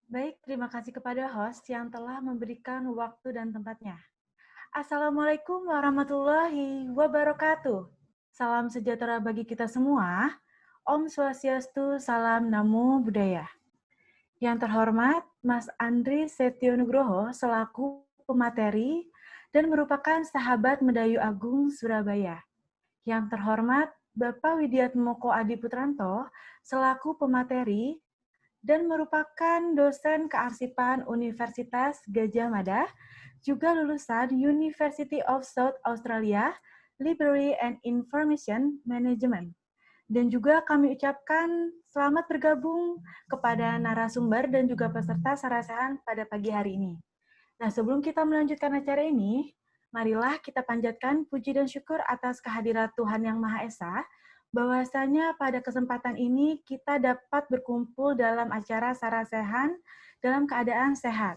Baik, terima kasih kepada host yang telah memberikan waktu dan tempatnya. Assalamualaikum warahmatullahi wabarakatuh. Salam sejahtera bagi kita semua. Om Swastiastu, salam Namo Buddhaya. Yang terhormat, Mas Andri Setio Nugroho selaku pemateri dan merupakan sahabat Mendayu Agung Surabaya. Yang terhormat, Bapak Widiatmoko Adi Putranto selaku pemateri dan merupakan dosen kearsipan Universitas Gadjah Mada, juga lulusan University of South Australia, Library and Information Management. Dan juga kami ucapkan selamat bergabung kepada narasumber dan juga peserta sarasehan pada pagi hari ini. Nah, sebelum kita melanjutkan acara ini, marilah kita panjatkan puji dan syukur atas kehadirat Tuhan Yang Maha Esa, bahwasanya pada kesempatan ini kita dapat berkumpul dalam acara sarasehan dalam keadaan sehat.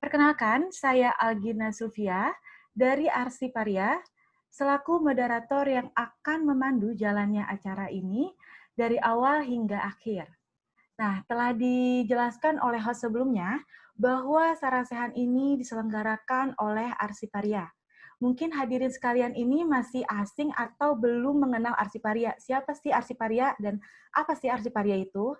Perkenalkan, saya Algina Sufia dari Arsiparia, selaku moderator yang akan memandu jalannya acara ini dari awal hingga akhir. Nah, telah dijelaskan oleh host sebelumnya bahwa sarasehan ini diselenggarakan oleh Arsiparia. Mungkin hadirin sekalian ini masih asing atau belum mengenal Arsiparia. Siapa sih Arsiparia dan apa sih Arsiparia itu?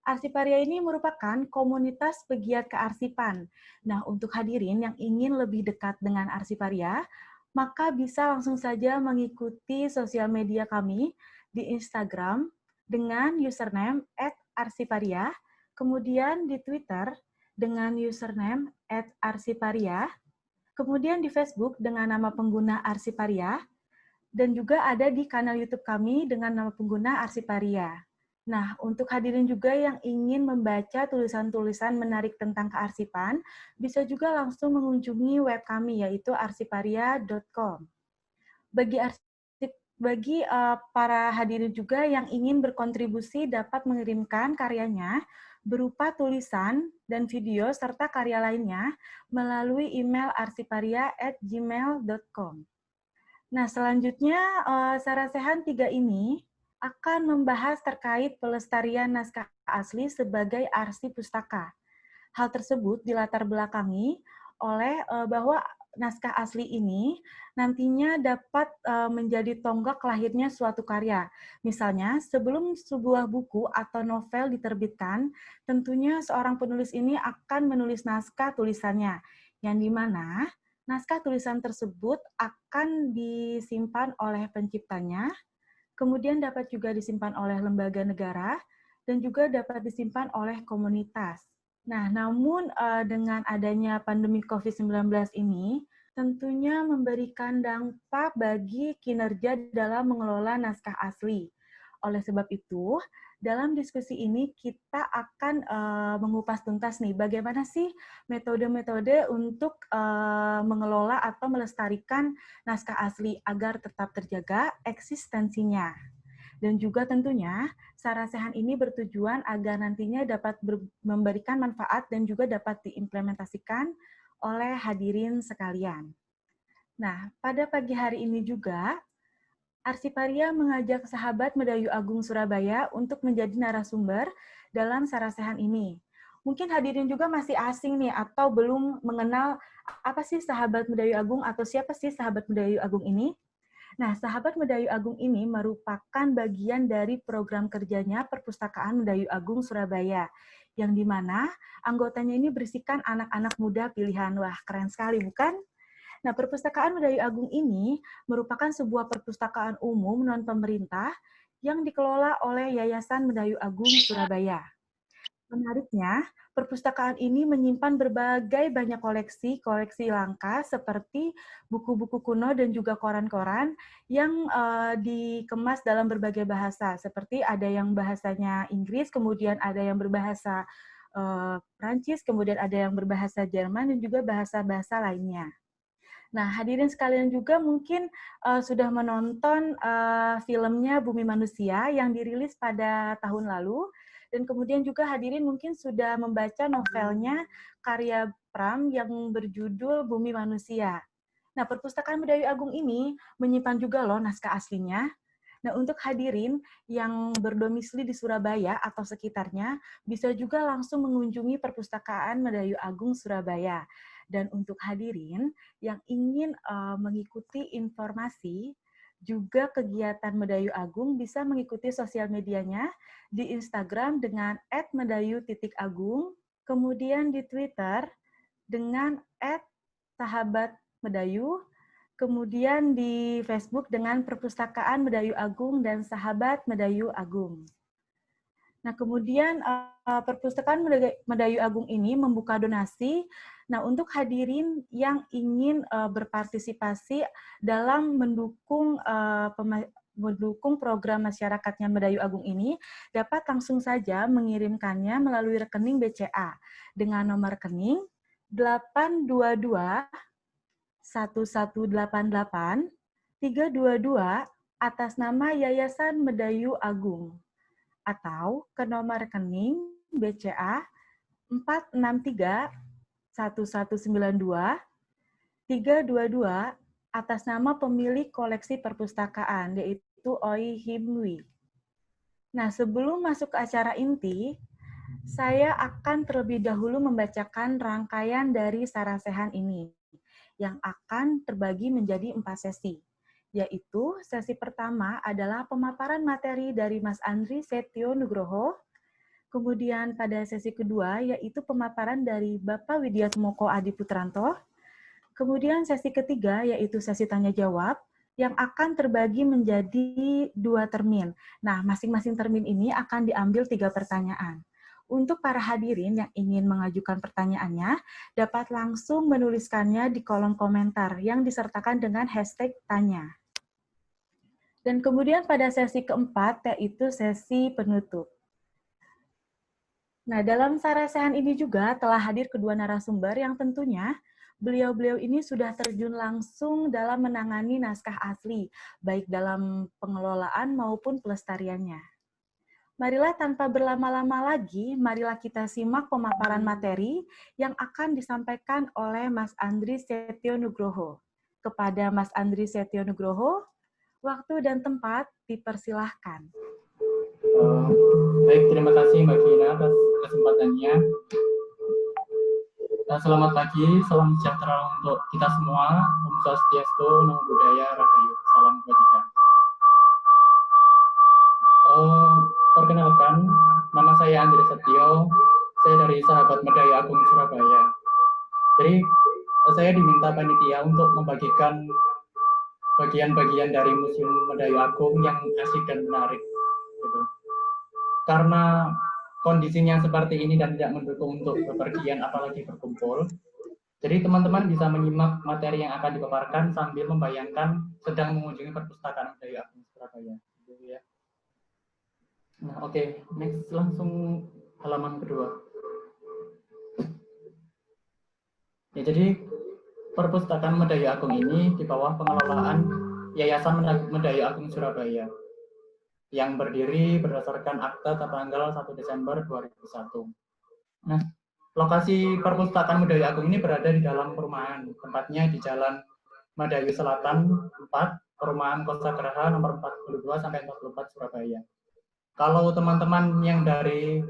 Arsiparia ini merupakan komunitas pegiat kearsipan. Nah, untuk hadirin yang ingin lebih dekat dengan Arsiparia, maka bisa langsung saja mengikuti sosial media kami di Instagram dengan username @arsiparia, kemudian di Twitter dengan username @arsiparia, kemudian di Facebook dengan nama pengguna Arsiparia, dan juga ada di kanal YouTube kami dengan nama pengguna Arsiparia. Nah, untuk hadirin juga yang ingin membaca tulisan-tulisan menarik tentang kearsipan, bisa juga langsung mengunjungi web kami, yaitu arsiparia.com. Bagi para hadirin juga yang ingin berkontribusi dapat mengirimkan karyanya berupa tulisan dan video serta karya lainnya melalui email arsiparia@gmail.com. Nah, selanjutnya Sarasehan 3 ini akan membahas terkait pelestarian naskah asli sebagai arsip pustaka. Hal tersebut dilatar belakangi oleh bahwa naskah asli ini nantinya dapat menjadi tonggak lahirnya suatu karya. Misalnya, sebelum sebuah buku atau novel diterbitkan, tentunya seorang penulis ini akan menulis naskah tulisannya, yang dimana naskah tulisan tersebut akan disimpan oleh penciptanya, kemudian dapat juga disimpan oleh lembaga negara, dan juga dapat disimpan oleh komunitas. Nah, namun dengan adanya pandemi COVID-19 ini, tentunya memberikan dampak bagi kinerja dalam mengelola naskah asli. Oleh sebab itu, dalam diskusi ini kita akan mengupas tuntas nih, bagaimana sih metode-metode untuk mengelola atau melestarikan naskah asli agar tetap terjaga eksistensinya. Dan juga tentunya sarasehan ini bertujuan agar nantinya dapat memberikan manfaat dan juga dapat diimplementasikan oleh hadirin sekalian. Nah, pada pagi hari ini juga, Arsiparia mengajak sahabat Mendayu Agung Surabaya untuk menjadi narasumber dalam sarasehan ini. Mungkin hadirin juga masih asing nih atau belum mengenal apa sih sahabat Mendayu Agung atau siapa sih sahabat Mendayu Agung ini. Nah, Sahabat Mendayu Agung ini merupakan bagian dari program kerjanya Perpustakaan Mendayu Agung Surabaya, yang dimana anggotanya ini berisikan anak-anak muda pilihan. Wah, keren sekali, bukan? Nah, Perpustakaan Mendayu Agung ini merupakan sebuah perpustakaan umum non-pemerintah yang dikelola oleh Yayasan Mendayu Agung Surabaya. Menariknya, perpustakaan ini menyimpan berbagai banyak koleksi langka seperti buku-buku kuno dan juga koran-koran yang dikemas dalam berbagai bahasa, seperti ada yang bahasanya Inggris, kemudian ada yang berbahasa Prancis, kemudian ada yang berbahasa Jerman, dan juga bahasa-bahasa lainnya. Nah, hadirin sekalian juga mungkin sudah menonton filmnya Bumi Manusia yang dirilis pada tahun lalu, dan kemudian juga hadirin mungkin sudah membaca novelnya karya Pram yang berjudul Bumi Manusia. Nah, Perpustakaan Mendayu Agung ini menyimpan juga loh naskah aslinya. Nah, untuk hadirin yang berdomisili di Surabaya atau sekitarnya, bisa juga langsung mengunjungi Perpustakaan Medayu Agung Surabaya. Dan untuk hadirin yang ingin mengikuti informasi, juga kegiatan Medayu Agung bisa mengikuti sosial medianya di Instagram dengan @medayu_agung, kemudian di Twitter dengan @sahabatmedayu, kemudian di Facebook dengan Perpustakaan Medayu Agung dan Sahabat Medayu Agung. Nah, kemudian Perpustakaan Medayu Agung ini membuka donasi. Nah, untuk hadirin yang ingin berpartisipasi dalam mendukung program masyarakatnya Medayu Agung ini, dapat langsung saja mengirimkannya melalui rekening BCA dengan nomor rekening 822 1188 322 atas nama Yayasan Medayu Agung, atau ke nomor rekening BCA 463 1192 322 atas nama pemilik koleksi perpustakaan, yaitu Oi Himwi. Nah, sebelum masuk ke acara inti, saya akan terlebih dahulu membacakan rangkaian dari sarasehan ini, yang akan terbagi menjadi 4 sesi, yaitu sesi pertama adalah pemaparan materi dari Mas Andri Setio Nugroho, kemudian pada sesi kedua yaitu pemaparan dari Bapak Widiatmoko Adi Putranto, kemudian sesi ketiga yaitu sesi tanya-jawab, yang akan terbagi menjadi 2 termin. Nah, masing-masing termin ini akan diambil 3 pertanyaan. Untuk para hadirin yang ingin mengajukan pertanyaannya, dapat langsung menuliskannya di kolom komentar yang disertakan dengan hashtag tanya. Dan kemudian pada sesi keempat, yaitu sesi penutup. Nah, dalam sarasehan ini juga telah hadir kedua narasumber yang tentunya beliau-beliau ini sudah terjun langsung dalam menangani naskah asli, baik dalam pengelolaan maupun pelestariannya. Marilah tanpa berlama-lama lagi, marilah kita simak pemaparan materi yang akan disampaikan oleh Mas Andri Setio Nugroho. Kepada Mas Andri Setio Nugroho, waktu dan tempat dipersilahkan. Baik, terima kasih Mbak Gina atas kesempatannya. Selamat pagi, salam sejahtera untuk kita semua. Om Swastiastu, Namo Buddhaya, Rahayu. Salam kebajikan. Perkenalkan, nama saya Andri Setio, saya dari Sahabat Medayu Agung Surabaya. Jadi, saya diminta panitia untuk membagikan bagian-bagian dari Museum Medayu Agung yang asik dan menarik. Gitu. Karena kondisinya seperti ini dan tidak mendukung untuk bepergian apalagi berkumpul, jadi teman-teman bisa menyimak materi yang akan dipaparkan sambil membayangkan sedang mengunjungi Perpustakaan Medayu Agung Surabaya. Nah, oke, next, langsung halaman kedua. Ya, jadi Perpustakaan Medayu Agung ini di bawah pengelolaan Yayasan Medayu Agung Surabaya yang berdiri berdasarkan akta tertanggal 1 Desember 2001. Nah, lokasi Perpustakaan Medayu Agung ini berada di dalam perumahan, tempatnya di Jalan Medayu Selatan 4, Perumahan Kosagraha nomor 42-44 Surabaya. Kalau teman-teman yang dari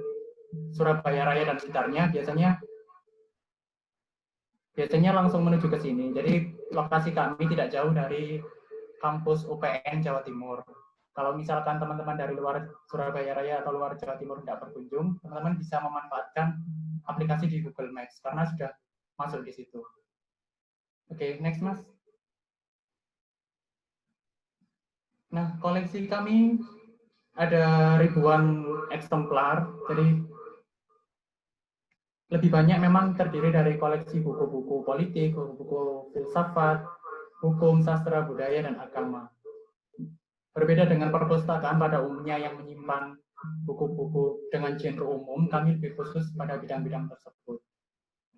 Surabaya Raya dan sekitarnya biasanya langsung menuju ke sini. Jadi lokasi kami tidak jauh dari kampus UPN Jawa Timur. Kalau misalkan teman-teman dari luar Surabaya Raya atau luar Jawa Timur tidak berkunjung, teman-teman bisa memanfaatkan aplikasi di Google Maps karena sudah masuk di situ. Oke, next Mas. Nah, koleksi kami ada ribuan eksemplar, jadi lebih banyak memang terdiri dari koleksi buku-buku politik, buku-buku filsafat, hukum, sastra, budaya, dan agama. Berbeda dengan perpustakaan pada umumnya yang menyimpan buku-buku dengan genre umum, kami lebih khusus pada bidang-bidang tersebut.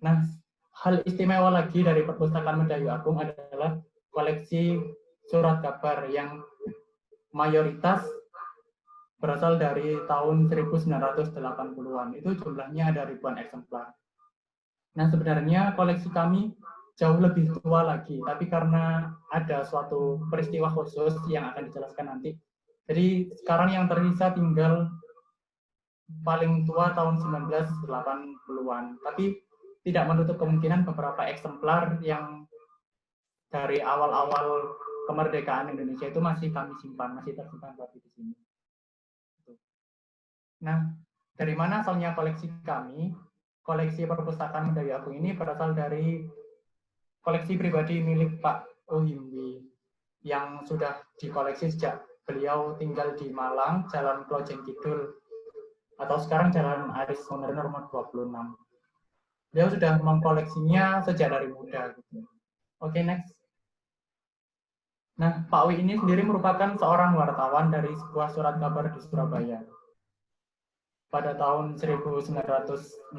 Nah, hal istimewa lagi dari Perpustakaan Medayu Agung adalah koleksi surat kabar yang mayoritas berasal dari tahun 1980-an. Itu jumlahnya ada ribuan eksemplar. Nah, sebenarnya koleksi kami jauh lebih tua lagi, tapi karena ada suatu peristiwa khusus yang akan dijelaskan nanti, Jadi sekarang yang tersisa tinggal paling tua tahun 1980-an. Tapi tidak menutup kemungkinan beberapa eksemplar yang dari awal-awal kemerdekaan Indonesia itu masih kami simpan, masih tersimpan di sini. Nah, dari mana asalnya koleksi kami? Koleksi perpustakaan Mendawi Agung ini berasal dari koleksi pribadi milik Pak Ohimwi yang sudah dikoleksi sejak beliau tinggal di Malang, Jalan Klojeng Kidul, atau sekarang Jalan Aris Monerno nomor 26. Beliau sudah mengkoleksinya sejak dari muda. Oke, next. Nah, Pak Wi ini sendiri merupakan seorang wartawan dari sebuah surat kabar di Surabaya. Pada tahun 1964,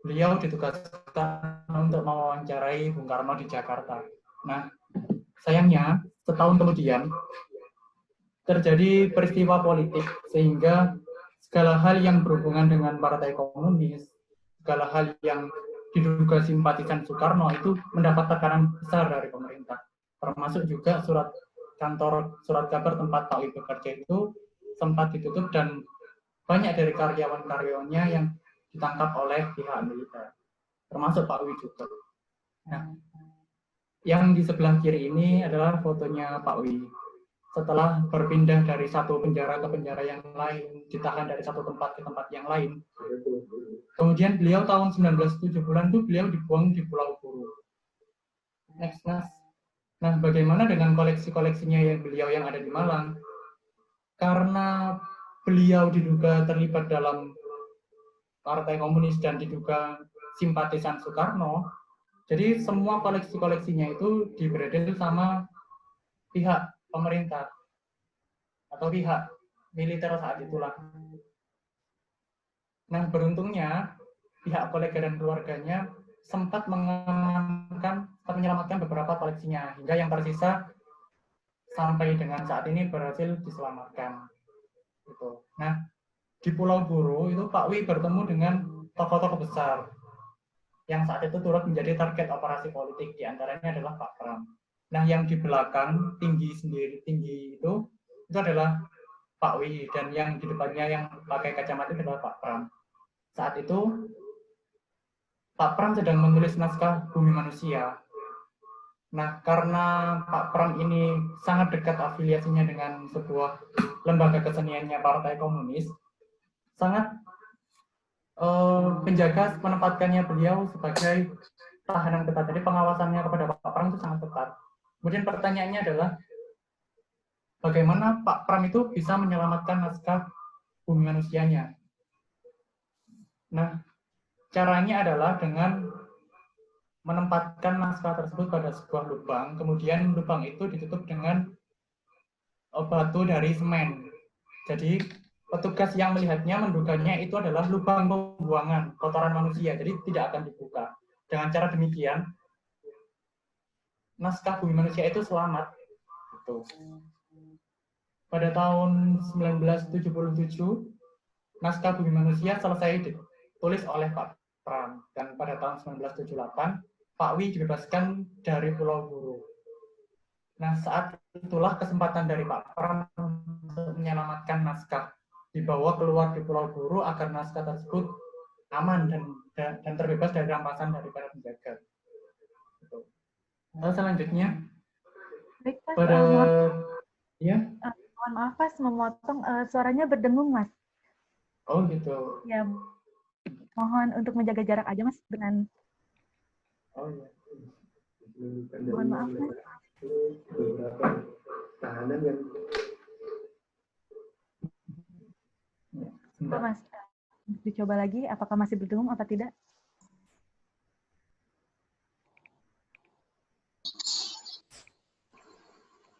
beliau ditugaskan untuk mewawancarai Bung Karno di Jakarta. Nah, sayangnya setahun kemudian terjadi peristiwa politik sehingga segala hal yang berhubungan dengan Partai Komunis, segala hal yang diduga simpatisan Soekarno itu mendapat tekanan besar dari pemerintah. Termasuk juga surat kabar tempat Pak Wi bekerja itu sempat ditutup dan banyak dari karyawan-karyawannya yang ditangkap oleh pihak militer, termasuk Pak Wi juga. Nah, yang di sebelah kiri ini adalah fotonya Pak Wi. Setelah berpindah dari satu penjara ke penjara yang lain, ditahan dari satu tempat ke tempat yang lain. Kemudian beliau tahun 1970-an itu beliau dibuang di Pulau Buru. Next, Mas. Nah, bagaimana dengan koleksi-koleksinya yang beliau yang ada di Malang? Karena beliau diduga terlibat dalam Partai Komunis dan diduga simpatisan Soekarno, jadi semua koleksi-koleksinya itu dibredel sama pihak pemerintah atau pihak militer saat itulah. Nah, beruntungnya pihak kolega dan keluarganya sempat menyelamatkan beberapa koleksinya hingga yang tersisa sampai dengan saat ini berhasil diselamatkan. Gitu. Nah, di Pulau Buru itu Pak Wi bertemu dengan tokoh-tokoh besar yang saat itu turut menjadi target operasi politik, diantaranya adalah Pak Pram. Nah, yang di belakang tinggi itu adalah Pak Wi, dan yang di depannya yang pakai kacamata itu adalah Pak Pram. Saat itu Pak Pram sedang menulis naskah Bumi Manusia. Nah, karena Pak Pram ini sangat dekat afiliasinya dengan sebuah lembaga keseniannya Partai Komunis, sangat penjaga menempatkannya beliau sebagai tahanan ketat. Jadi pengawasannya kepada Pak Pram itu sangat ketat. Kemudian pertanyaannya adalah, bagaimana Pak Pram itu bisa menyelamatkan naskah Bumi Manusianya? Nah, caranya adalah dengan menempatkan naskah tersebut pada sebuah lubang, kemudian lubang itu ditutup dengan batu dari semen. Jadi petugas yang melihatnya menduganya itu adalah lubang pembuangan kotoran manusia, jadi tidak akan dibuka. Dengan cara demikian, naskah Bumi Manusia itu selamat. Gitu. Pada tahun 1977, naskah Bumi Manusia selesai ditulis oleh Pak Pram, dan pada tahun 1978 Pak Wi dibebaskan dari Pulau Buru. Nah, saat itulah kesempatan dari Pak Pram untuk menyelamatkan naskah, dibawa keluar di Pulau Buru agar naskah tersebut aman dan terbebas dari rampasan dari para penjaga. Lalu selanjutnya, Baik, Mas, pada mohon maaf Mas, memotong, suaranya berdengung Mas. Oh gitu. Ya, mohon untuk menjaga jarak aja Mas dengan. Oh ya. Mohon maaf Mas. Beberapa tahanan yang Mas, dicoba lagi apakah masih berdengung atau tidak?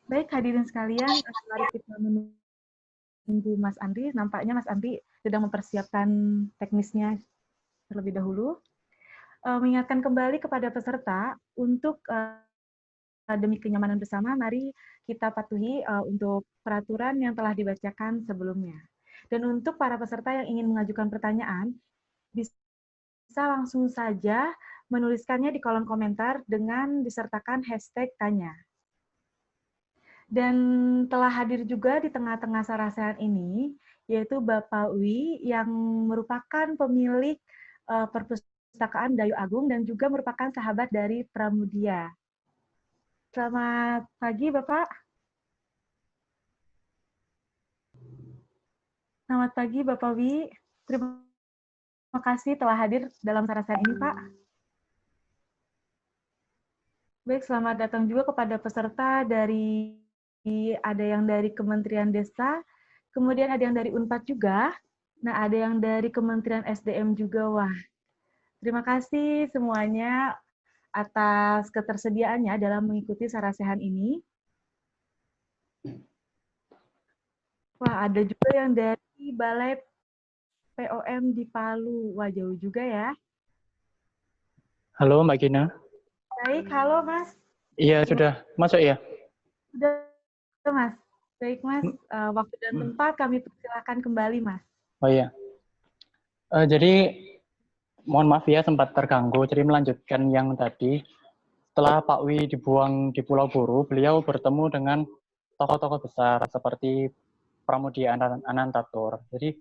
Baik, hadirin sekalian, mari kita menunggu Mas Andri. Nampaknya Mas Andri sedang mempersiapkan teknisnya terlebih dahulu. Mengingatkan kembali kepada peserta untuk demi kenyamanan bersama, mari kita patuhi untuk peraturan yang telah dibacakan sebelumnya. Dan untuk para peserta yang ingin mengajukan pertanyaan, bisa langsung saja menuliskannya di kolom komentar dengan disertakan hashtag tanya. Dan telah hadir juga di tengah-tengah sarasehan ini, yaitu Bapak Wi yang merupakan pemilik Perpustakaan Dayu Agung dan juga merupakan sahabat dari Pramudia. Selamat pagi, Bapak. Selamat pagi, Bapak Wi. Terima kasih telah hadir dalam sarasehan ini, Pak. Baik, selamat datang juga kepada peserta ada yang dari Kementerian Desa, kemudian ada yang dari Unpad juga, nah ada yang dari Kementerian SDM juga. Wah, terima kasih semuanya atas ketersediaannya dalam mengikuti sarasehan ini. Wah, ada juga yang dari Balai POM di Palu. Wah, jauh juga ya. Halo Mbak Gina. Baik, halo Mas. Iya, sudah masuk ya? Sudah, Mas. Baik, Mas. Waktu dan tempat kami persilakan kembali, Mas. Oh iya. Jadi, mohon maaf ya sempat terganggu. Jadi melanjutkan yang tadi, setelah Pak Wi dibuang di Pulau Buru, beliau bertemu dengan tokoh-tokoh besar seperti Pramudia Anantatur. Jadi,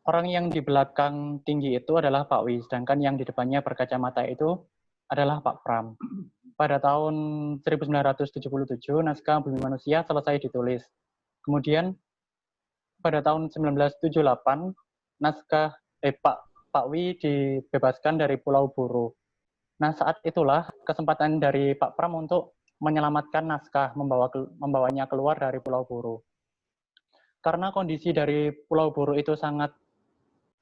orang yang di belakang tinggi itu adalah Pak Wi, sedangkan yang di depannya berkacamata itu adalah Pak Pram. Pada tahun 1977, naskah Bumi Manusia selesai ditulis. Kemudian pada tahun 1978, Pak Wi dibebaskan dari Pulau Buru. Nah, saat itulah kesempatan dari Pak Pram untuk menyelamatkan naskah, membawanya keluar dari Pulau Buru. Karena kondisi dari Pulau Buru itu sangat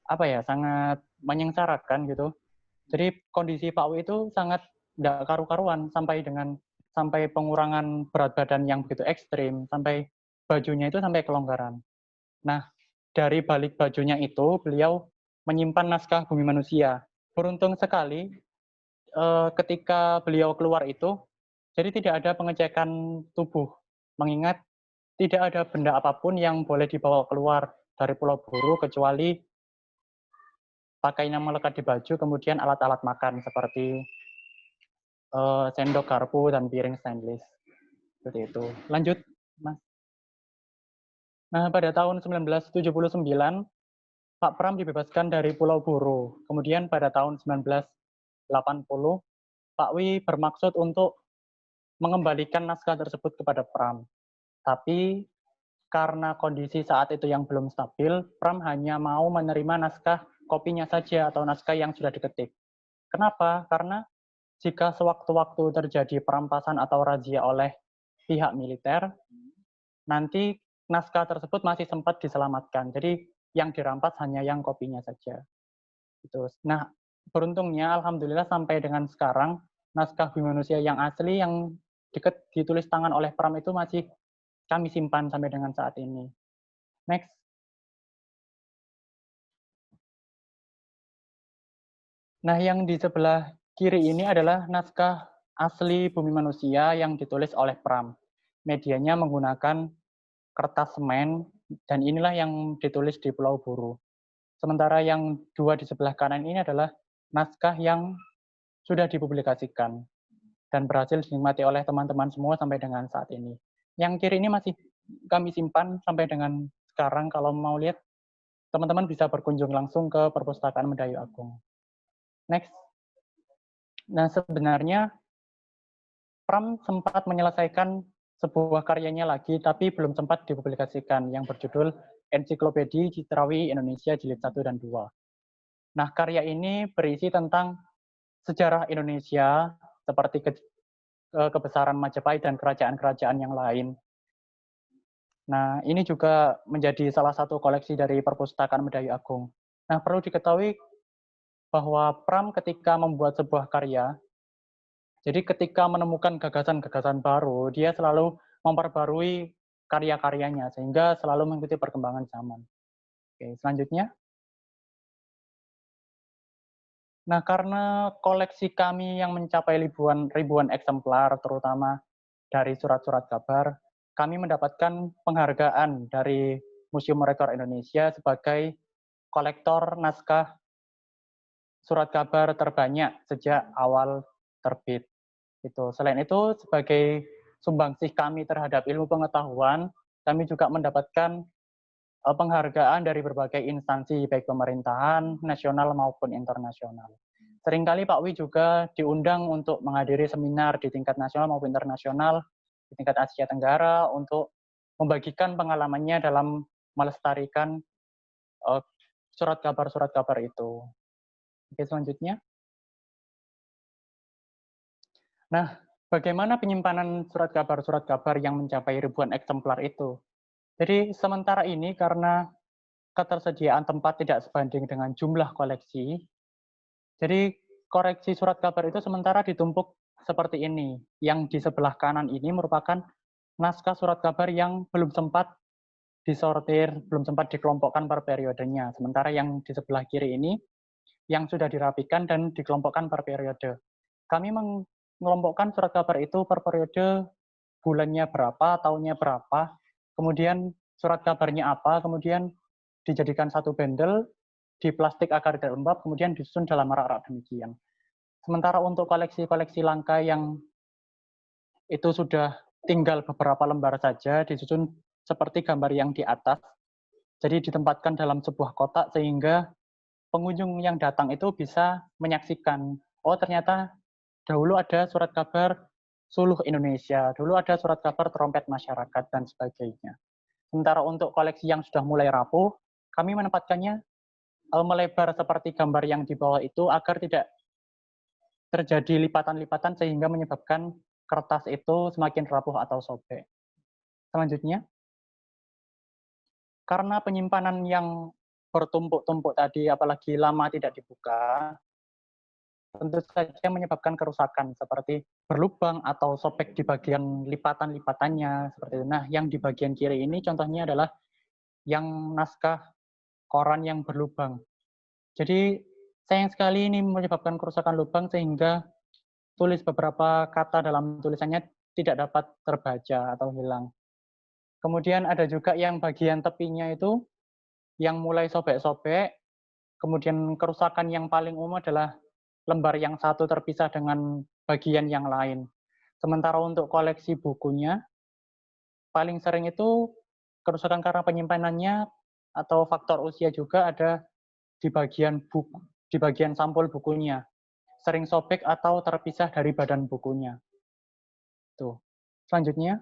sangat menyengsarakan gitu. Jadi kondisi Pak Wi itu sangat tidak karu-karuan sampai pengurangan berat badan yang begitu ekstrim, sampai bajunya itu sampai kelonggaran. Nah, dari balik bajunya itu beliau menyimpan naskah Bumi Manusia. Beruntung sekali ketika beliau keluar itu, jadi tidak ada pengecekan tubuh, mengingat tidak ada benda apapun yang boleh dibawa keluar dari Pulau Buru kecuali pakaian yang melekat di baju, kemudian alat-alat makan seperti sendok, garpu, dan piring stainless. Seperti itu. Lanjut, Mas. Nah, pada tahun 1979, Pak Pram dibebaskan dari Pulau Buru. Kemudian pada tahun 1980, Pak Wi bermaksud untuk mengembalikan naskah tersebut kepada Pram. Tapi karena kondisi saat itu yang belum stabil, Pram hanya mau menerima naskah kopinya saja atau naskah yang sudah diketik. Kenapa? Karena jika sewaktu-waktu terjadi perampasan atau razia oleh pihak militer, nanti naskah tersebut masih sempat diselamatkan. Jadi yang dirampas hanya yang kopinya saja. Gitu. Nah, beruntungnya alhamdulillah sampai dengan sekarang naskah Bumi Manusia yang asli yang ditulis tangan oleh Pram itu masih kami simpan sampai dengan saat ini. Next. Nah, yang di sebelah kiri ini adalah naskah asli Bumi Manusia yang ditulis oleh Pram. Medianya menggunakan kertas semen, dan inilah yang ditulis di Pulau Buru. Sementara yang dua di sebelah kanan ini adalah naskah yang sudah dipublikasikan dan berhasil dinikmati oleh teman-teman semua sampai dengan saat ini. Yang kiri ini masih kami simpan sampai dengan sekarang. Kalau mau lihat, teman-teman bisa berkunjung langsung ke Perpustakaan Mendayu Agung. Next. Nah, sebenarnya Pram sempat menyelesaikan sebuah karyanya lagi, tapi belum sempat dipublikasikan, yang berjudul Ensiklopedia Citrawi Indonesia Jilid 1 dan 2. Nah, karya ini berisi tentang sejarah Indonesia, seperti kebesaran Majapahit dan kerajaan-kerajaan yang lain. Nah, ini juga menjadi salah satu koleksi dari Perpustakaan Mendayu Agung. Nah, perlu diketahui bahwa Pram ketika membuat sebuah karya, jadi ketika menemukan gagasan-gagasan baru, dia selalu memperbarui karya-karyanya, sehingga selalu mengikuti perkembangan zaman. Oke, selanjutnya. Nah, karena koleksi kami yang mencapai ribuan eksemplar, terutama dari surat-surat kabar, kami mendapatkan penghargaan dari Museum Rekor Indonesia sebagai kolektor naskah surat kabar terbanyak sejak awal terbit. Selain itu, sebagai sumbangsih kami terhadap ilmu pengetahuan, kami juga mendapatkan penghargaan dari berbagai instansi, baik pemerintahan, nasional maupun internasional. Seringkali Pak Wi juga diundang untuk menghadiri seminar di tingkat nasional maupun internasional, di tingkat Asia Tenggara, untuk membagikan pengalamannya dalam melestarikan surat kabar itu. Oke, selanjutnya. Nah, bagaimana penyimpanan surat kabar yang mencapai ribuan eksemplar itu? Jadi, sementara ini karena ketersediaan tempat tidak sebanding dengan jumlah koleksi, jadi koleksi surat kabar itu sementara ditumpuk seperti ini. Yang di sebelah kanan ini merupakan naskah surat kabar yang belum sempat disortir, belum sempat dikelompokkan per periodenya. Sementara yang di sebelah kiri ini yang sudah dirapikan dan dikelompokkan per periode. Kami mengelompokkan surat kabar itu per periode, bulannya berapa, tahunnya berapa, kemudian surat kabarnya apa, kemudian dijadikan satu bundle, di plastik agar tidak lembab, kemudian disusun dalam rak-rak demikian. Sementara untuk koleksi-koleksi langka yang itu sudah tinggal beberapa lembar saja, disusun seperti gambar yang di atas, jadi ditempatkan dalam sebuah kotak sehingga pengunjung yang datang itu bisa menyaksikan, oh ternyata dahulu ada surat kabar Suluh Indonesia, dulu ada surat kabar Trompet Masyarakat, dan sebagainya. Sementara untuk koleksi yang sudah mulai rapuh, kami menempatkannya melebar seperti gambar yang di bawah itu agar tidak terjadi lipatan-lipatan sehingga menyebabkan kertas itu semakin rapuh atau sobek. Selanjutnya, karena penyimpanan yang bertumpuk-tumpuk tadi, apalagi lama tidak dibuka, tentu saja menyebabkan kerusakan seperti berlubang atau sobek di bagian lipatan-lipatannya seperti itu. Nah, yang di bagian kiri ini contohnya adalah yang naskah koran yang berlubang. Jadi sayang sekali ini menyebabkan kerusakan lubang sehingga tulis beberapa kata dalam tulisannya tidak dapat terbaca atau hilang. Kemudian ada juga yang bagian tepinya itu yang mulai sobek-sobek. Kemudian kerusakan yang paling umum adalah lembar yang satu terpisah dengan bagian yang lain. Sementara untuk koleksi bukunya, paling sering itu kerusakan karena penyimpanannya atau faktor usia juga ada di bagian buku, di bagian sampul bukunya. Sering sobek atau terpisah dari badan bukunya. Tuh. Selanjutnya.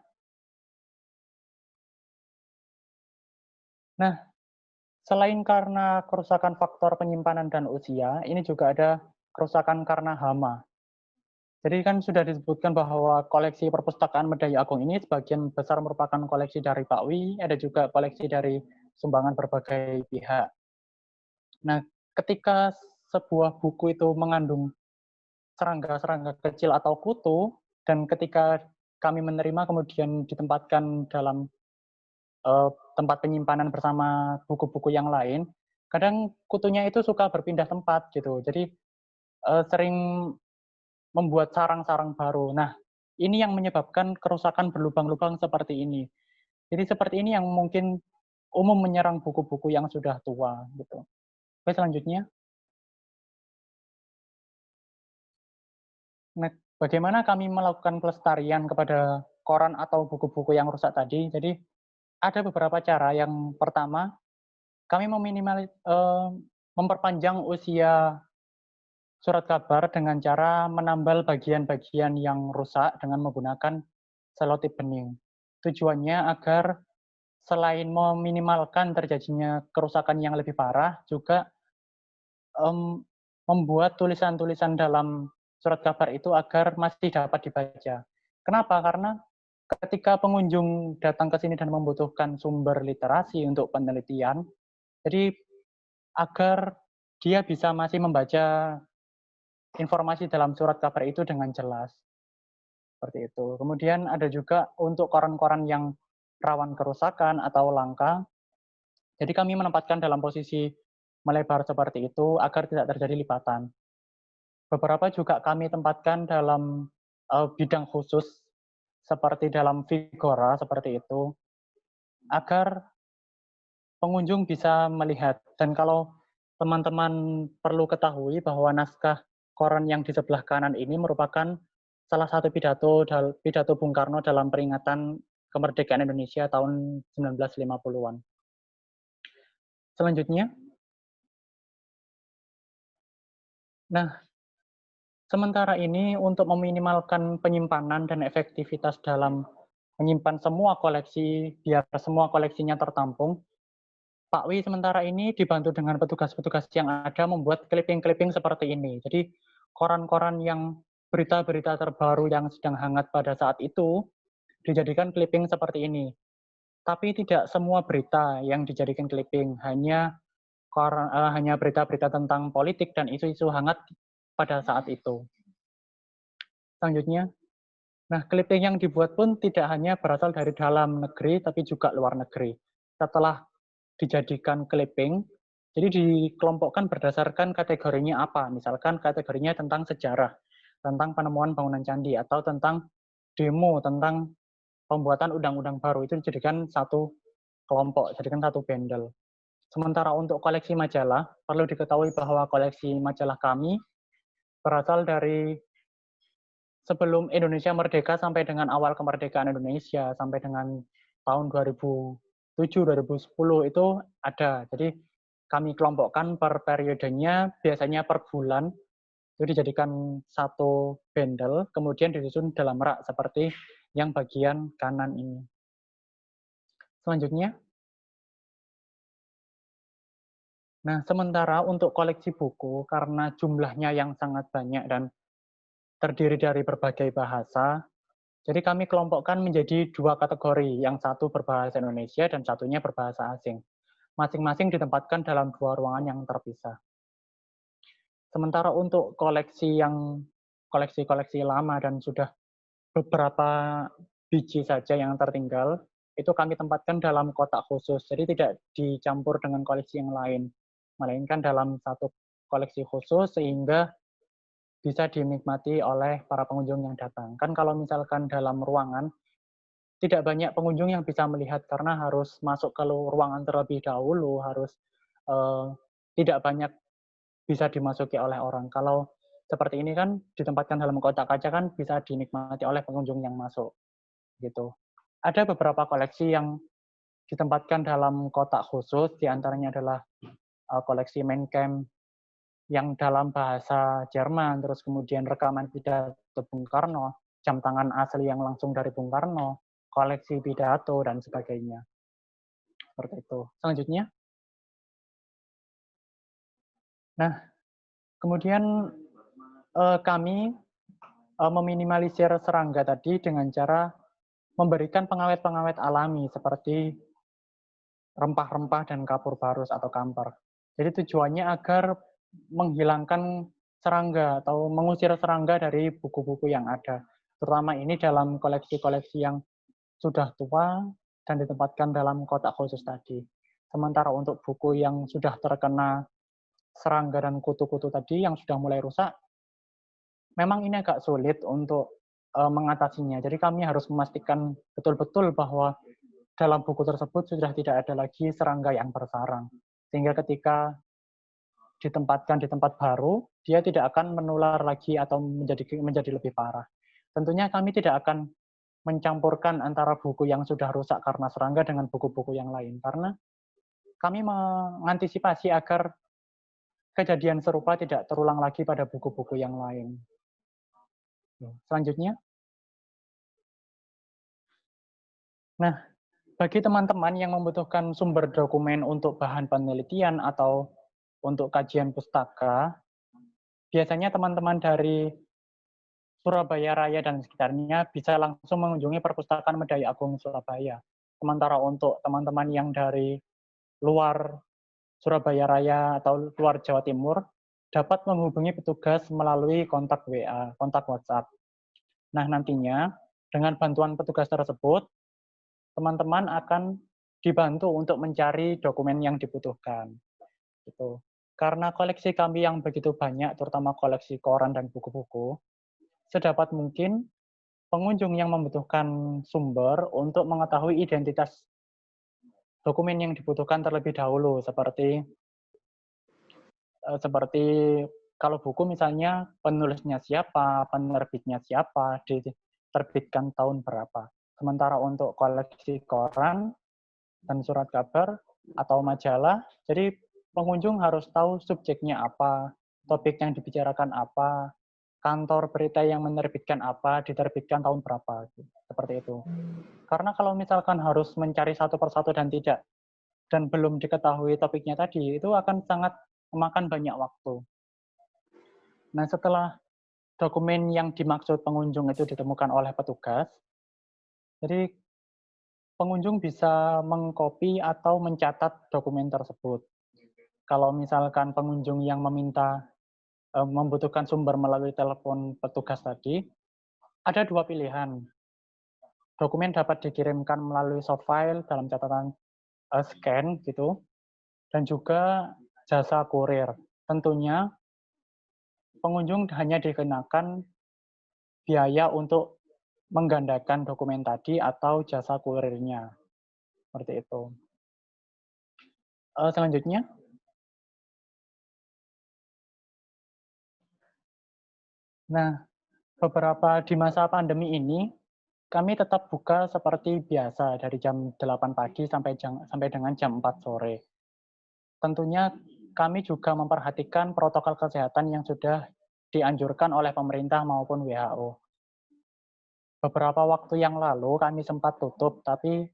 Nah, selain karena kerusakan faktor penyimpanan dan usia, ini juga ada kerusakan karena hama. Jadi kan sudah disebutkan bahwa koleksi perpustakaan Medai Agung ini sebagian besar merupakan koleksi dari Pak Wi, ada juga koleksi dari sumbangan berbagai pihak. Nah, ketika sebuah buku itu mengandung serangga-serangga kecil atau kutu, dan ketika kami menerima kemudian ditempatkan dalam tempat penyimpanan bersama buku-buku yang lain, kadang kutunya itu suka berpindah tempat gitu. Jadi sering membuat sarang-sarang baru. Nah, ini yang menyebabkan kerusakan berlubang-lubang seperti ini. Jadi seperti ini yang mungkin umum menyerang buku-buku yang sudah tua gitu. Oke, selanjutnya. Nah, bagaimana kami melakukan pelestarian kepada koran atau buku-buku yang rusak tadi? Jadi ada beberapa cara. Yang pertama, kami memperpanjang usia surat kabar dengan cara menambal bagian-bagian yang rusak dengan menggunakan selotip bening. Tujuannya agar selain meminimalkan terjadinya kerusakan yang lebih parah, juga membuat tulisan-tulisan dalam surat kabar itu agar masih dapat dibaca. Kenapa? Karena ketika pengunjung datang ke sini dan membutuhkan sumber literasi untuk penelitian, jadi agar dia bisa masih membaca informasi dalam surat kabar itu dengan jelas. Seperti itu. Kemudian ada juga untuk koran-koran yang rawan kerusakan atau langka. Jadi kami menempatkan dalam posisi melebar seperti itu agar tidak terjadi lipatan. Beberapa juga kami tempatkan dalam bidang khusus seperti dalam Figora seperti itu agar pengunjung bisa melihat. Dan kalau teman-teman perlu ketahui bahwa naskah koran yang di sebelah kanan ini merupakan salah satu pidato Bung Karno dalam peringatan kemerdekaan Indonesia tahun 1950-an. Selanjutnya, nah, sementara ini untuk meminimalkan penyimpanan dan efektivitas dalam menyimpan semua koleksi, biar semua koleksinya tertampung, Pak Wi sementara ini dibantu dengan petugas-petugas yang ada membuat clipping-clipping seperti ini. Jadi koran-koran yang berita-berita terbaru yang sedang hangat pada saat itu dijadikan clipping seperti ini. Tapi tidak semua berita yang dijadikan clipping, hanya berita-berita tentang politik dan isu-isu hangat pada saat itu. Selanjutnya, nah clipping yang dibuat pun tidak hanya berasal dari dalam negeri, tapi juga luar negeri. Setelah dijadikan clipping, jadi dikelompokkan berdasarkan kategorinya apa. Misalkan kategorinya tentang sejarah, tentang penemuan bangunan candi, atau tentang demo, tentang pembuatan undang-undang baru. Itu dijadikan satu kelompok, jadikan satu bundle. Sementara untuk koleksi majalah, perlu diketahui bahwa koleksi majalah kami berasal dari sebelum Indonesia merdeka sampai dengan awal kemerdekaan Indonesia, sampai dengan tahun 2007-2010 itu ada. Jadi kami kelompokkan per periodenya, biasanya per bulan, itu dijadikan satu bundle, kemudian disusun dalam rak seperti yang bagian kanan ini. Selanjutnya, nah sementara untuk koleksi buku, karena jumlahnya yang sangat banyak dan terdiri dari berbagai bahasa, jadi kami kelompokkan menjadi dua kategori, yang satu berbahasa Indonesia dan satunya berbahasa asing. Masing-masing ditempatkan dalam dua ruangan yang terpisah. Sementara untuk koleksi-koleksi lama dan sudah beberapa biji saja yang tertinggal, itu kami tempatkan dalam kotak khusus, jadi tidak dicampur dengan koleksi yang lain, melainkan dalam satu koleksi khusus sehingga bisa dinikmati oleh para pengunjung yang datang. Kan kalau misalkan dalam ruangan, tidak banyak pengunjung yang bisa melihat karena harus masuk ke ruangan terlebih dahulu, harus tidak banyak bisa dimasuki oleh orang. Kalau seperti ini kan ditempatkan dalam kotak kaca kan bisa dinikmati oleh pengunjung yang masuk. Gitu. Ada beberapa koleksi yang ditempatkan dalam kotak khusus, diantaranya adalah koleksi Mein Kampf yang dalam bahasa Jerman, terus kemudian rekaman pidato Bung Karno, jam tangan asli yang langsung dari Bung Karno, koleksi pidato, dan sebagainya. Seperti itu. Selanjutnya. Nah, kemudian kami meminimalisir serangga tadi dengan cara memberikan pengawet-pengawet alami seperti rempah-rempah dan kapur barus atau kampar. Jadi tujuannya agar menghilangkan serangga atau mengusir serangga dari buku-buku yang ada. Terutama ini dalam koleksi-koleksi yang sudah tua dan ditempatkan dalam kotak khusus tadi. Sementara untuk buku yang sudah terkena serangga dan kutu-kutu tadi yang sudah mulai rusak, memang ini agak sulit untuk mengatasinya. Jadi kami harus memastikan betul-betul bahwa dalam buku tersebut sudah tidak ada lagi serangga yang bersarang. Sehingga ketika ditempatkan di tempat baru, dia tidak akan menular lagi atau menjadi lebih parah. Tentunya kami tidak akan mencampurkan antara buku yang sudah rusak karena serangga dengan buku-buku yang lain, karena kami mengantisipasi agar kejadian serupa tidak terulang lagi pada buku-buku yang lain. Selanjutnya. Nah, bagi teman-teman yang membutuhkan sumber dokumen untuk bahan penelitian atau untuk kajian pustaka, biasanya teman-teman dari Surabaya Raya dan sekitarnya bisa langsung mengunjungi Perpustakaan Medai Agung Surabaya. Sementara untuk teman-teman yang dari luar Surabaya Raya atau luar Jawa Timur, dapat menghubungi petugas melalui kontak WA, kontak WhatsApp. Nah, nantinya dengan bantuan petugas tersebut, teman-teman akan dibantu untuk mencari dokumen yang dibutuhkan. Gitu. Karena koleksi kami yang begitu banyak, terutama koleksi koran dan buku-buku, sedapat mungkin pengunjung yang membutuhkan sumber untuk mengetahui identitas dokumen yang dibutuhkan terlebih dahulu, seperti Kalau buku misalnya penulisnya siapa, penerbitnya siapa, diterbitkan tahun berapa. Sementara untuk koleksi koran dan surat kabar atau majalah, jadi pengunjung harus tahu subjeknya apa, topik yang dibicarakan apa, kantor berita yang menerbitkan apa, diterbitkan tahun berapa, seperti itu. Karena kalau misalkan harus mencari satu persatu dan belum diketahui topiknya tadi, itu akan sangat memakan banyak waktu. Nah, setelah dokumen yang dimaksud pengunjung itu ditemukan oleh petugas, jadi pengunjung bisa mengcopy atau mencatat dokumen tersebut. Kalau misalkan pengunjung yang membutuhkan sumber melalui telepon petugas tadi, ada dua pilihan. Dokumen dapat dikirimkan melalui soft file dalam catatan scan gitu, dan juga jasa kurir. Tentunya pengunjung hanya dikenakan biaya untuk menggandakan dokumen tadi atau jasa kurirnya. Seperti itu. Selanjutnya, nah, di masa pandemi ini, kami tetap buka seperti biasa dari jam 8 pagi sampai dengan jam 4 sore. Tentunya kami juga memperhatikan protokol kesehatan yang sudah dianjurkan oleh pemerintah maupun WHO. Beberapa waktu yang lalu kami sempat tutup, tapi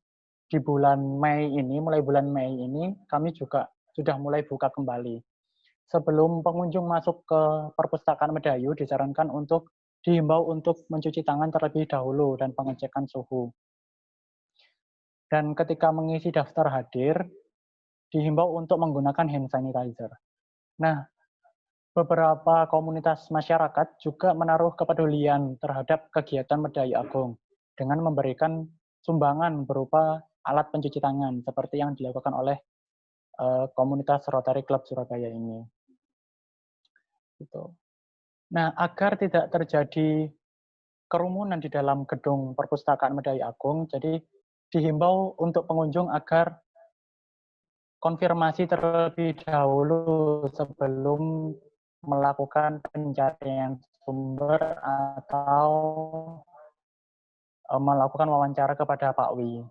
di mulai bulan Mei ini, kami juga sudah mulai buka kembali. Sebelum pengunjung masuk ke perpustakaan Medayu, dihimbau untuk mencuci tangan terlebih dahulu dan pengecekan suhu. Dan ketika mengisi daftar hadir, dihimbau untuk menggunakan hand sanitizer. Nah, beberapa komunitas masyarakat juga menaruh kepedulian terhadap kegiatan Medayu Agung dengan memberikan sumbangan berupa alat pencuci tangan seperti yang dilakukan oleh komunitas Rotary Club Surabaya ini. Gitu. Nah, agar tidak terjadi kerumunan di dalam gedung perpustakaan Medayu Agung, jadi dihimbau untuk pengunjung agar konfirmasi terlebih dahulu sebelum melakukan pencarian sumber atau melakukan wawancara kepada Pak Wi.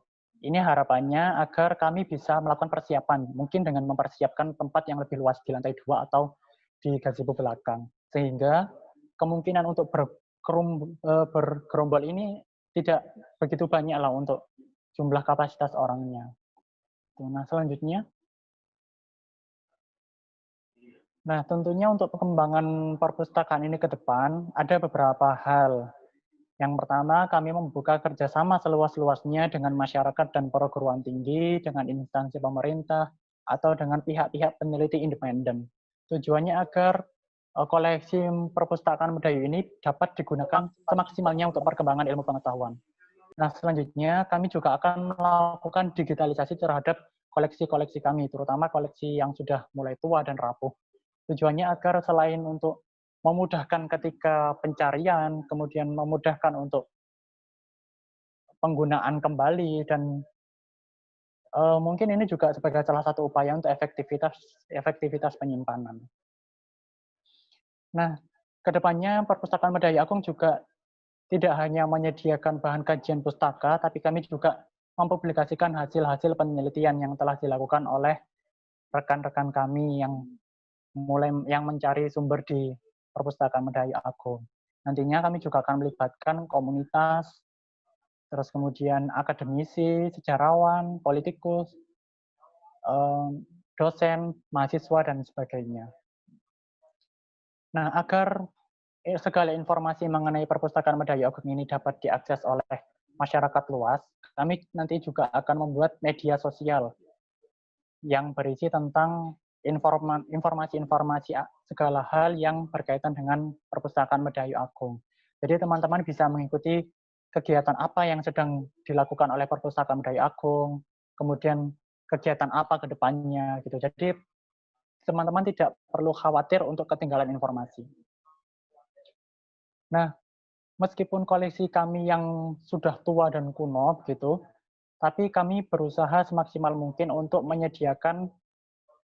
Ini harapannya agar kami bisa melakukan persiapan, mungkin dengan mempersiapkan tempat yang lebih luas di lantai 2 atau di gazebo belakang. Sehingga kemungkinan untuk bergerombol ini tidak begitu banyak lah untuk jumlah kapasitas orangnya. Nah, selanjutnya. Nah, tentunya untuk perkembangan perpustakaan ini ke depan, ada beberapa hal. Yang pertama, kami membuka kerjasama seluas-luasnya dengan masyarakat dan perguruan tinggi, dengan instansi pemerintah, atau dengan pihak-pihak peneliti independen. Tujuannya agar koleksi perpustakaan Medayu ini dapat digunakan semaksimalnya untuk perkembangan ilmu pengetahuan. Nah, selanjutnya kami juga akan melakukan digitalisasi terhadap koleksi-koleksi kami, terutama koleksi yang sudah mulai tua dan rapuh. Tujuannya agar selain untuk memudahkan ketika pencarian, kemudian memudahkan untuk penggunaan kembali, dan mungkin ini juga sebagai salah satu upaya untuk efektivitas penyimpanan. Nah, kedepannya perpustakaan Medayu Agung juga tidak hanya menyediakan bahan kajian pustaka, tapi kami juga mempublikasikan hasil-hasil penelitian yang telah dilakukan oleh rekan-rekan kami yang mencari sumber di perpustakaan Medayu Agung. Nantinya kami juga akan melibatkan komunitas, terus kemudian akademisi, sejarawan, politikus, dosen, mahasiswa, dan sebagainya. Nah, agar segala informasi mengenai perpustakaan Medayu Agung ini dapat diakses oleh masyarakat luas, kami nanti juga akan membuat media sosial yang berisi tentang informasi-informasi segala hal yang berkaitan dengan perpustakaan Medayu Agung. Jadi teman-teman bisa mengikuti kegiatan apa yang sedang dilakukan oleh perpustakaan Medayu Agung, kemudian kegiatan apa ke depannya gitu. Jadi teman-teman tidak perlu khawatir untuk ketinggalan informasi. Nah, meskipun koleksi kami yang sudah tua dan kuno gitu, tapi kami berusaha semaksimal mungkin untuk menyediakan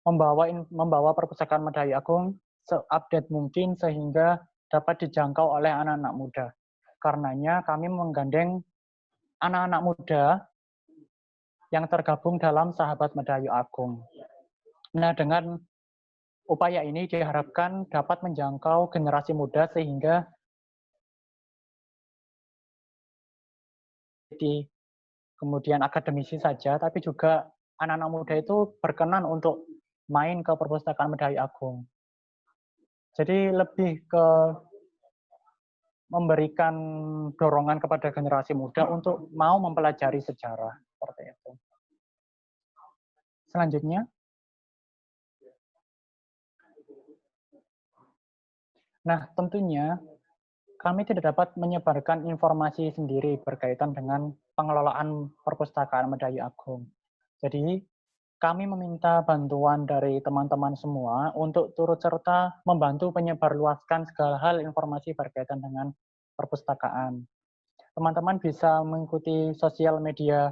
membawa perpustakaan Medayu Agung se-update mungkin sehingga dapat dijangkau oleh anak-anak muda. Karenanya kami menggandeng anak-anak muda yang tergabung dalam Sahabat Medhayu Agung. Nah, dengan upaya ini diharapkan dapat menjangkau generasi muda sehingga kemudian akademisi saja, tapi juga anak-anak muda itu berkenan untuk main ke perpustakaan Medhayu Agung. Jadi lebih ke memberikan dorongan kepada generasi muda untuk mau mempelajari sejarah seperti itu. Selanjutnya, nah tentunya kami tidak dapat menyebarkan informasi sendiri berkaitan dengan pengelolaan perpustakaan Medhayu Agung. Jadi kami meminta bantuan dari teman-teman semua untuk turut serta membantu menyebarluaskan segala hal informasi berkaitan dengan perpustakaan. Teman-teman bisa mengikuti sosial media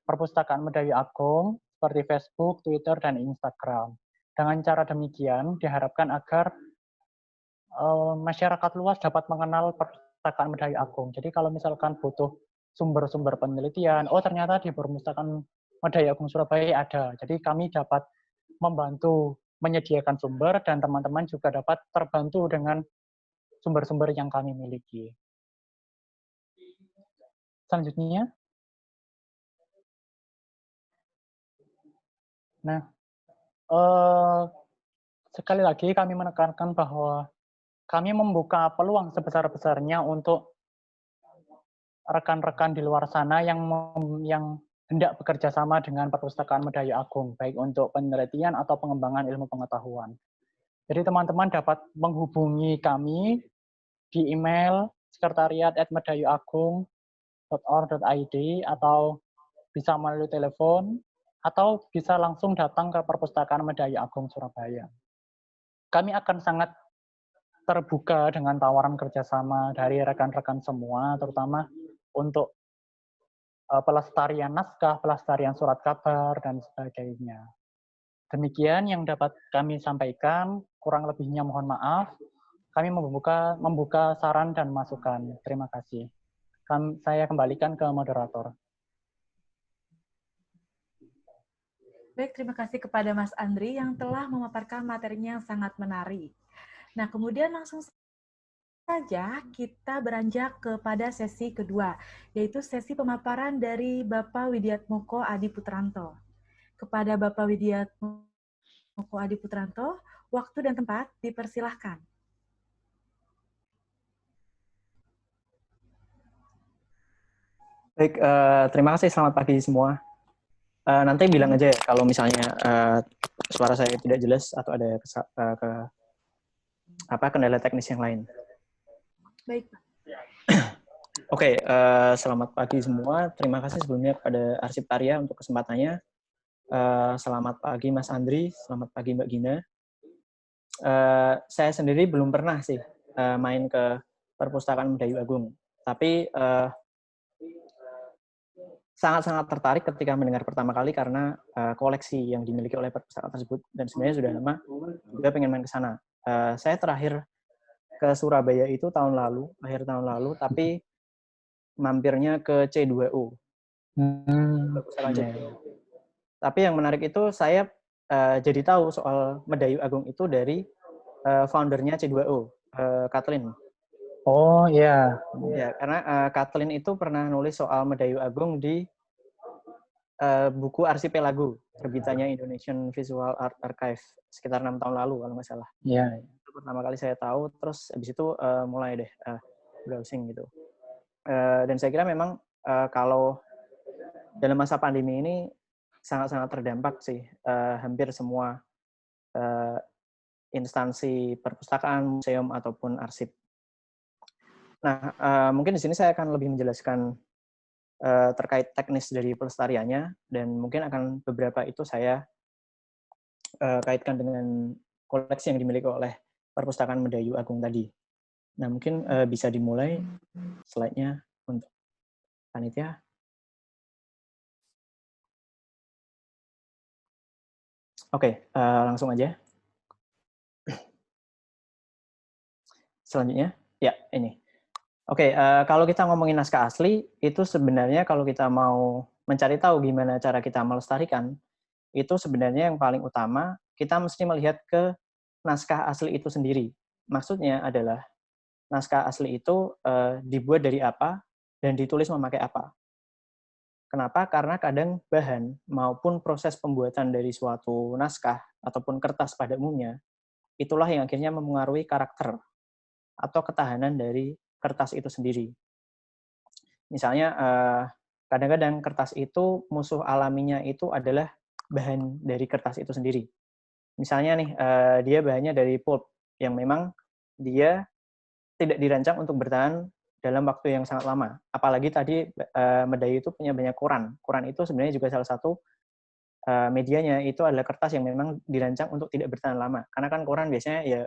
perpustakaan Medhayu Agung seperti Facebook, Twitter, dan Instagram. Dengan cara demikian diharapkan agar masyarakat luas dapat mengenal perpustakaan Medhayu Agung. Jadi kalau misalkan butuh sumber-sumber penelitian, oh ternyata di perpustakaan Medhayu Agung Surabaya ada. Jadi kami dapat membantu menyediakan sumber dan teman-teman juga dapat terbantu dengan sumber-sumber yang kami miliki. Selanjutnya, nah sekali lagi kami menekankan bahwa kami membuka peluang sebesar-besarnya untuk rekan-rekan di luar sana yang hendak bekerja sama dengan Perpustakaan Medhayu Agung, baik untuk penelitian atau pengembangan ilmu pengetahuan. Jadi teman-teman dapat menghubungi kami di email sekretariat@medhayuagung.or.id atau bisa melalui telepon atau bisa langsung datang ke Perpustakaan Medhayu Agung Surabaya. Kami akan sangat terbuka dengan tawaran kerjasama dari rekan-rekan semua, terutama untuk pelestarian naskah, pelestarian surat kabar, dan sebagainya. Demikian yang dapat kami sampaikan, kurang lebihnya mohon maaf. Kami membuka saran dan masukan. Terima kasih. Saya kembalikan ke moderator. Baik, terima kasih kepada Mas Andri yang telah memaparkan materinya yang sangat menarik. Nah, kemudian langsung saja kita beranjak kepada sesi kedua, yaitu sesi pemaparan dari Bapak Widiatmoko Adi Putranto. Kepada Bapak Widiatmoko Adi Putranto, waktu dan tempat dipersilahkan. Baik, terima kasih. Selamat pagi semua. Nanti bilang aja ya kalau misalnya suara saya tidak jelas atau ada kendala teknis yang lain. Baik. Oke, selamat pagi semua. Terima kasih sebelumnya kepada Arsip Arya untuk kesempatannya. Selamat pagi Mas Andri, selamat pagi Mbak Gina. Saya sendiri belum pernah sih main ke Perpustakaan Medhayu Agung, tapi sangat-sangat tertarik ketika mendengar pertama kali karena koleksi yang dimiliki oleh perpustakaan tersebut dan sebenarnya sudah lama juga pengen main ke sana. Saya terakhir ke Surabaya itu akhir tahun lalu, tapi mampirnya ke C2O. Perpustakaan C2O. Tapi yang menarik itu saya jadi tahu soal Medhayu Agung itu dari foundernya C2O, Kathleen. Oh iya. Ya, karena Kathleen itu pernah nulis soal Medhayu Agung di buku Arsipelago, terbitannya Indonesian Visual Art Archive sekitar 6 tahun lalu kalau nggak salah. Iya. Itu pertama kali saya tahu, terus habis itu mulai deh browsing gitu. Dan saya kira memang kalau dalam masa pandemi ini sangat-sangat terdampak sih, hampir semua instansi perpustakaan, museum ataupun arsip. Nah, mungkin di sini saya akan lebih menjelaskan terkait teknis dari pelestariannya, dan mungkin akan beberapa itu saya kaitkan dengan koleksi yang dimiliki oleh Perpustakaan Medhayu Agung tadi. Nah, mungkin bisa dimulai slide-nya untuk panitia. Oke, langsung aja. Selanjutnya, ya ini. Oke, kalau kita ngomongin naskah asli, itu sebenarnya kalau kita mau mencari tahu gimana cara kita melestarikan, itu sebenarnya yang paling utama, kita mesti melihat ke naskah asli itu sendiri. Maksudnya adalah, naskah asli itu dibuat dari apa, dan ditulis memakai apa. Kenapa? Karena kadang bahan maupun proses pembuatan dari suatu naskah, ataupun kertas pada umumnya, itulah yang akhirnya mempengaruhi karakter atau ketahanan dari kertas itu sendiri. Misalnya, kadang-kadang kertas itu musuh alaminya itu adalah bahan dari kertas itu sendiri. Misalnya nih, dia bahannya dari pulp, yang memang dia tidak dirancang untuk bertahan dalam waktu yang sangat lama. Apalagi tadi Medai itu punya banyak koran. Koran itu sebenarnya juga salah satu medianya itu adalah kertas yang memang dirancang untuk tidak bertahan lama. Karena kan koran biasanya ya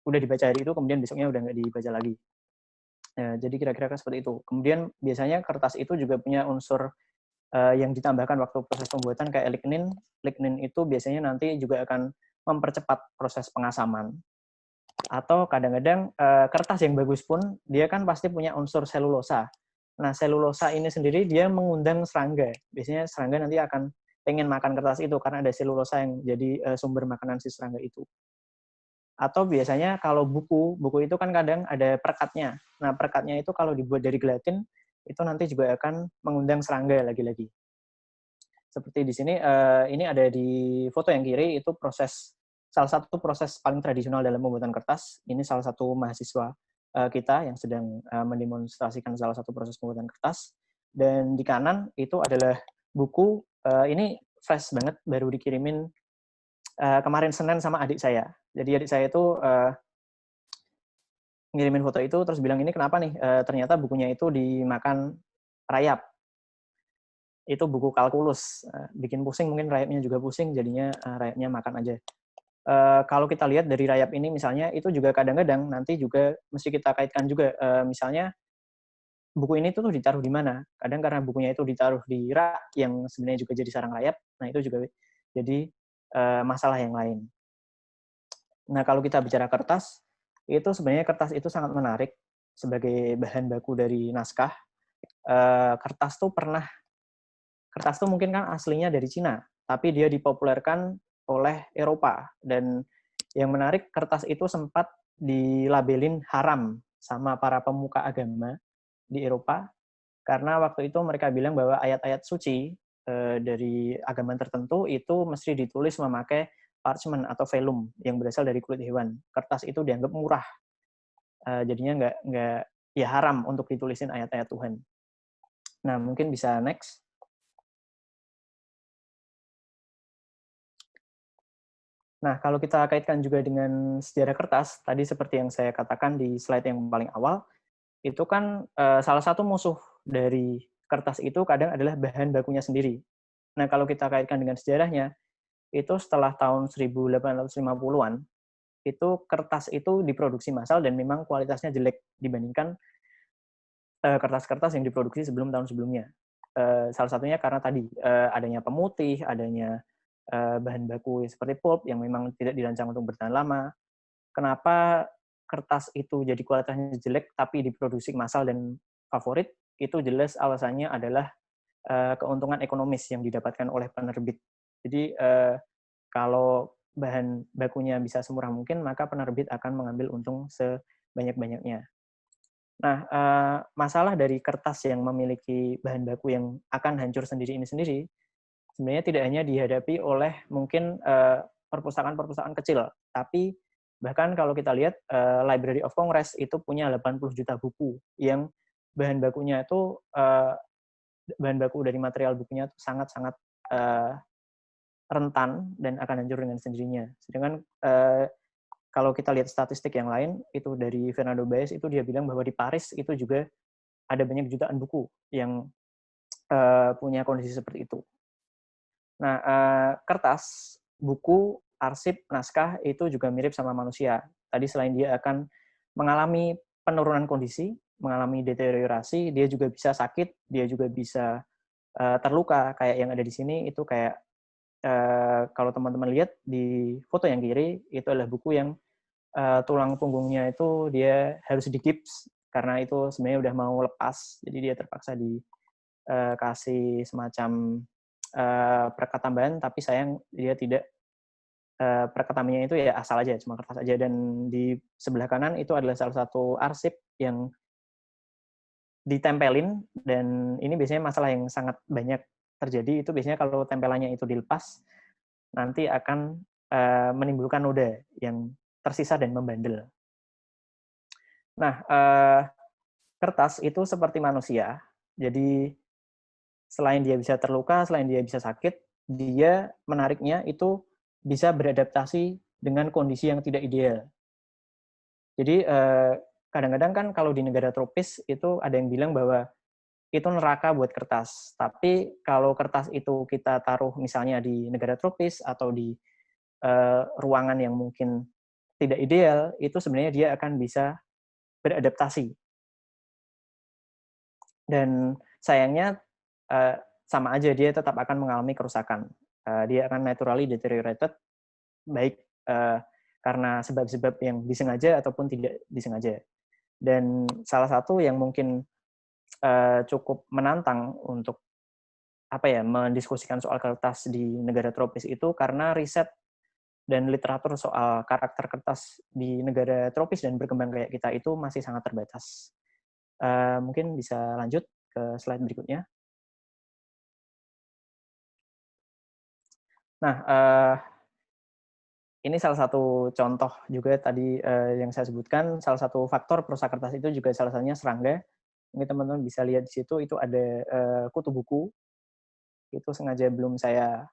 udah dibaca hari itu, kemudian besoknya udah nggak dibaca lagi. Jadi kira-kira seperti itu. Kemudian biasanya kertas itu juga punya unsur yang ditambahkan waktu proses pembuatan kayak lignin. Lignin itu biasanya nanti juga akan mempercepat proses pengasaman. Atau kadang-kadang kertas yang bagus pun dia kan pasti punya unsur selulosa. Nah, selulosa ini sendiri dia mengundang serangga. Biasanya serangga nanti akan pengen makan kertas itu karena ada selulosa yang jadi sumber makanan si serangga itu. Atau biasanya kalau buku itu kan kadang ada perekatnya. Nah, perekatnya itu kalau dibuat dari gelatin, itu nanti juga akan mengundang serangga lagi-lagi. Seperti di sini, ini ada di foto yang kiri, itu salah satu proses paling tradisional dalam pembuatan kertas. Ini salah satu mahasiswa kita yang sedang mendemonstrasikan salah satu proses pembuatan kertas. Dan di kanan itu adalah buku, ini fresh banget, baru dikirimin kemarin Senin sama adik saya. Jadi adik saya itu ngirimin foto itu, terus bilang, ini kenapa nih? Ternyata bukunya itu dimakan rayap. Itu buku kalkulus. Bikin pusing, mungkin rayapnya juga pusing, jadinya rayapnya makan aja. Kalau kita lihat dari rayap ini misalnya, itu juga kadang-kadang nanti juga mesti kita kaitkan juga. Misalnya, buku ini tuh ditaruh di mana? Kadang karena bukunya itu ditaruh di rak, yang sebenarnya juga jadi sarang rayap, nah itu juga jadi masalah yang lain. Nah, kalau kita bicara kertas, itu sebenarnya kertas itu sangat menarik sebagai bahan baku dari naskah. Kertas tuh mungkin kan aslinya dari Cina, tapi dia dipopulerkan oleh Eropa. Dan yang menarik, kertas itu sempat dilabelin haram sama para pemuka agama di Eropa, karena waktu itu mereka bilang bahwa ayat-ayat suci dari agama tertentu itu mesti ditulis memakai parchment atau velum yang berasal dari kulit hewan. Kertas itu dianggap murah, jadinya nggak ya haram untuk ditulisin ayat-ayat Tuhan. Nah, mungkin bisa next. Nah, kalau kita kaitkan juga dengan sejarah kertas, tadi seperti yang saya katakan di slide yang paling awal, itu kan salah satu musuh dari kertas itu kadang adalah bahan bakunya sendiri. Nah, kalau kita kaitkan dengan sejarahnya, itu setelah tahun 1850-an, itu kertas itu diproduksi massal dan memang kualitasnya jelek dibandingkan kertas-kertas yang diproduksi sebelum tahun sebelumnya. Salah satunya karena tadi adanya pemutih, adanya bahan baku seperti pulp yang memang tidak dirancang untuk bertahan lama. Kenapa kertas itu jadi kualitasnya jelek tapi diproduksi massal dan favorit? Itu jelas alasannya adalah keuntungan ekonomis yang didapatkan oleh penerbit. Jadi kalau bahan bakunya bisa semurah mungkin, maka penerbit akan mengambil untung sebanyak-banyaknya. Nah, masalah dari kertas yang memiliki bahan baku yang akan hancur sendiri ini sendiri, sebenarnya tidak hanya dihadapi oleh mungkin perpustakaan-perpustakaan kecil, tapi bahkan kalau kita lihat Library of Congress itu punya 80 juta buku yang bahan bakunya itu bahan baku dari material bukunya itu sangat-sangat rentan dan akan hancur dengan sendirinya. Sedangkan kalau kita lihat statistik yang lain, itu dari Fernando Baez, itu dia bilang bahwa di Paris itu juga ada banyak jutaan buku yang punya kondisi seperti itu. Nah, kertas, buku, arsip, naskah itu juga mirip sama manusia. Tadi selain dia akan mengalami penurunan kondisi, mengalami deteriorasi, dia juga bisa sakit, dia juga bisa terluka. Kayak yang ada di sini itu kayak kalau teman-teman lihat di foto yang kiri, itu adalah buku yang tulang punggungnya itu dia harus digips karena itu sebenarnya udah mau lepas, jadi dia terpaksa dikasih semacam perekat tambahan, tapi sayang dia tidak, perekat tambahannya itu ya asal aja, cuma kertas aja. Dan di sebelah kanan itu adalah salah satu arsip yang ditempelin, dan ini biasanya masalah yang sangat banyak terjadi, itu biasanya kalau tempelannya itu dilepas, nanti akan menimbulkan noda yang tersisa dan membandel. Nah, kertas itu seperti manusia, jadi selain dia bisa terluka, selain dia bisa sakit, dia menariknya itu bisa beradaptasi dengan kondisi yang tidak ideal. Jadi kadang-kadang kan kalau di negara tropis itu ada yang bilang bahwa itu neraka buat kertas. Tapi kalau kertas itu kita taruh misalnya di negara tropis atau di ruangan yang mungkin tidak ideal, itu sebenarnya dia akan bisa beradaptasi. Dan sayangnya sama aja, dia tetap akan mengalami kerusakan. Dia akan naturally deteriorated, baik karena sebab-sebab yang disengaja ataupun tidak disengaja. Dan salah satu yang mungkin cukup menantang untuk mendiskusikan soal kertas di negara tropis itu karena riset dan literatur soal karakter kertas di negara tropis dan berkembang kayak kita itu masih sangat terbatas. Mungkin bisa lanjut ke slide berikutnya. Nah, ini salah satu contoh juga tadi yang saya sebutkan, salah satu faktor perusak kertas itu juga salah satunya serangga. Mungkin teman-teman bisa lihat di situ, itu ada kutu buku. Itu sengaja belum saya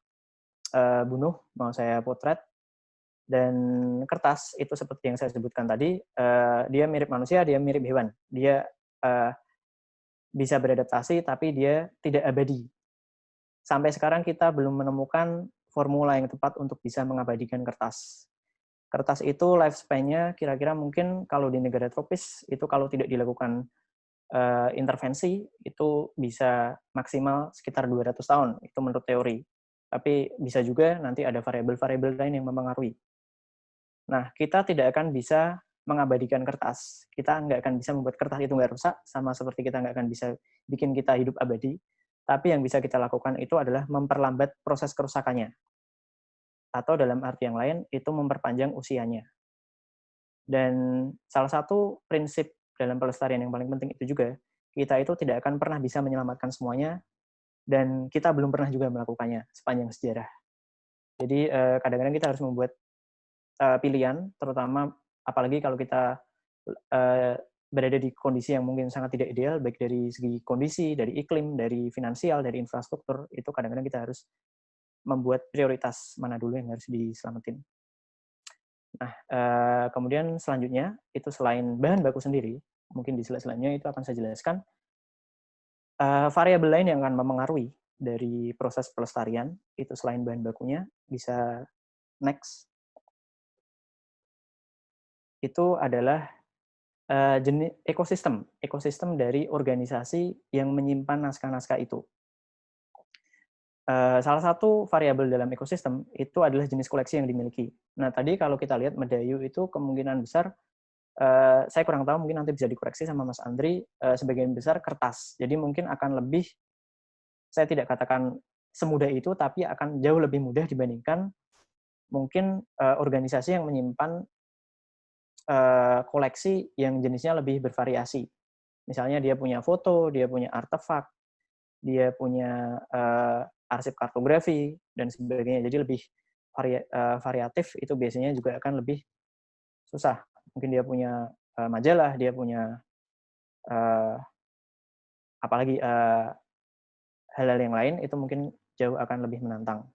bunuh, mau saya potret. Dan kertas itu seperti yang saya sebutkan tadi, dia mirip manusia, dia mirip hewan. Dia bisa beradaptasi, tapi dia tidak abadi. Sampai sekarang kita belum menemukan formula yang tepat untuk bisa mengabadikan kertas. Kertas itu lifespan-nya kira-kira mungkin kalau di negara tropis itu kalau tidak dilakukan intervensi itu bisa maksimal sekitar 200 tahun, itu menurut teori. Tapi bisa juga nanti ada variabel-variabel lain yang mempengaruhi. Nah, kita tidak akan bisa mengabadikan kertas. Kita nggak akan bisa membuat kertas itu nggak rusak, sama seperti kita nggak akan bisa bikin kita hidup abadi. Tapi yang bisa kita lakukan itu adalah memperlambat proses kerusakannya. Atau dalam arti yang lain, itu memperpanjang usianya. Dan salah satu prinsip dalam pelestarian yang paling penting itu juga, kita itu tidak akan pernah bisa menyelamatkan semuanya, dan kita belum pernah juga melakukannya sepanjang sejarah. Jadi kadang-kadang kita harus membuat pilihan, terutama apalagi kalau kita berada di kondisi yang mungkin sangat tidak ideal, baik dari segi kondisi, dari iklim, dari finansial, dari infrastruktur, itu kadang-kadang kita harus membuat prioritas mana dulu yang harus diselamatin. Nah, kemudian selanjutnya, itu selain bahan baku sendiri, mungkin di slide selanjutnya itu akan saya jelaskan, variabel lain yang akan mempengaruhi dari proses pelestarian, itu selain bahan bakunya, bisa next. Itu adalah jenis ekosistem dari organisasi yang menyimpan naskah-naskah itu. Salah satu variabel dalam ekosistem itu adalah jenis koleksi yang dimiliki. Nah, tadi kalau kita lihat Medayu itu kemungkinan besar, saya kurang tahu, mungkin nanti bisa dikoreksi sama Mas Andri, sebagian besar kertas. Jadi mungkin akan lebih, saya tidak katakan semudah itu, tapi akan jauh lebih mudah dibandingkan mungkin organisasi yang menyimpan koleksi yang jenisnya lebih bervariasi. Misalnya dia punya foto, dia punya artefak, dia punya arsip kartografi, dan sebagainya. Jadi lebih variatif, itu biasanya juga akan lebih susah. Mungkin dia punya majalah, dia punya apalagi hal-hal yang lain, itu mungkin jauh akan lebih menantang.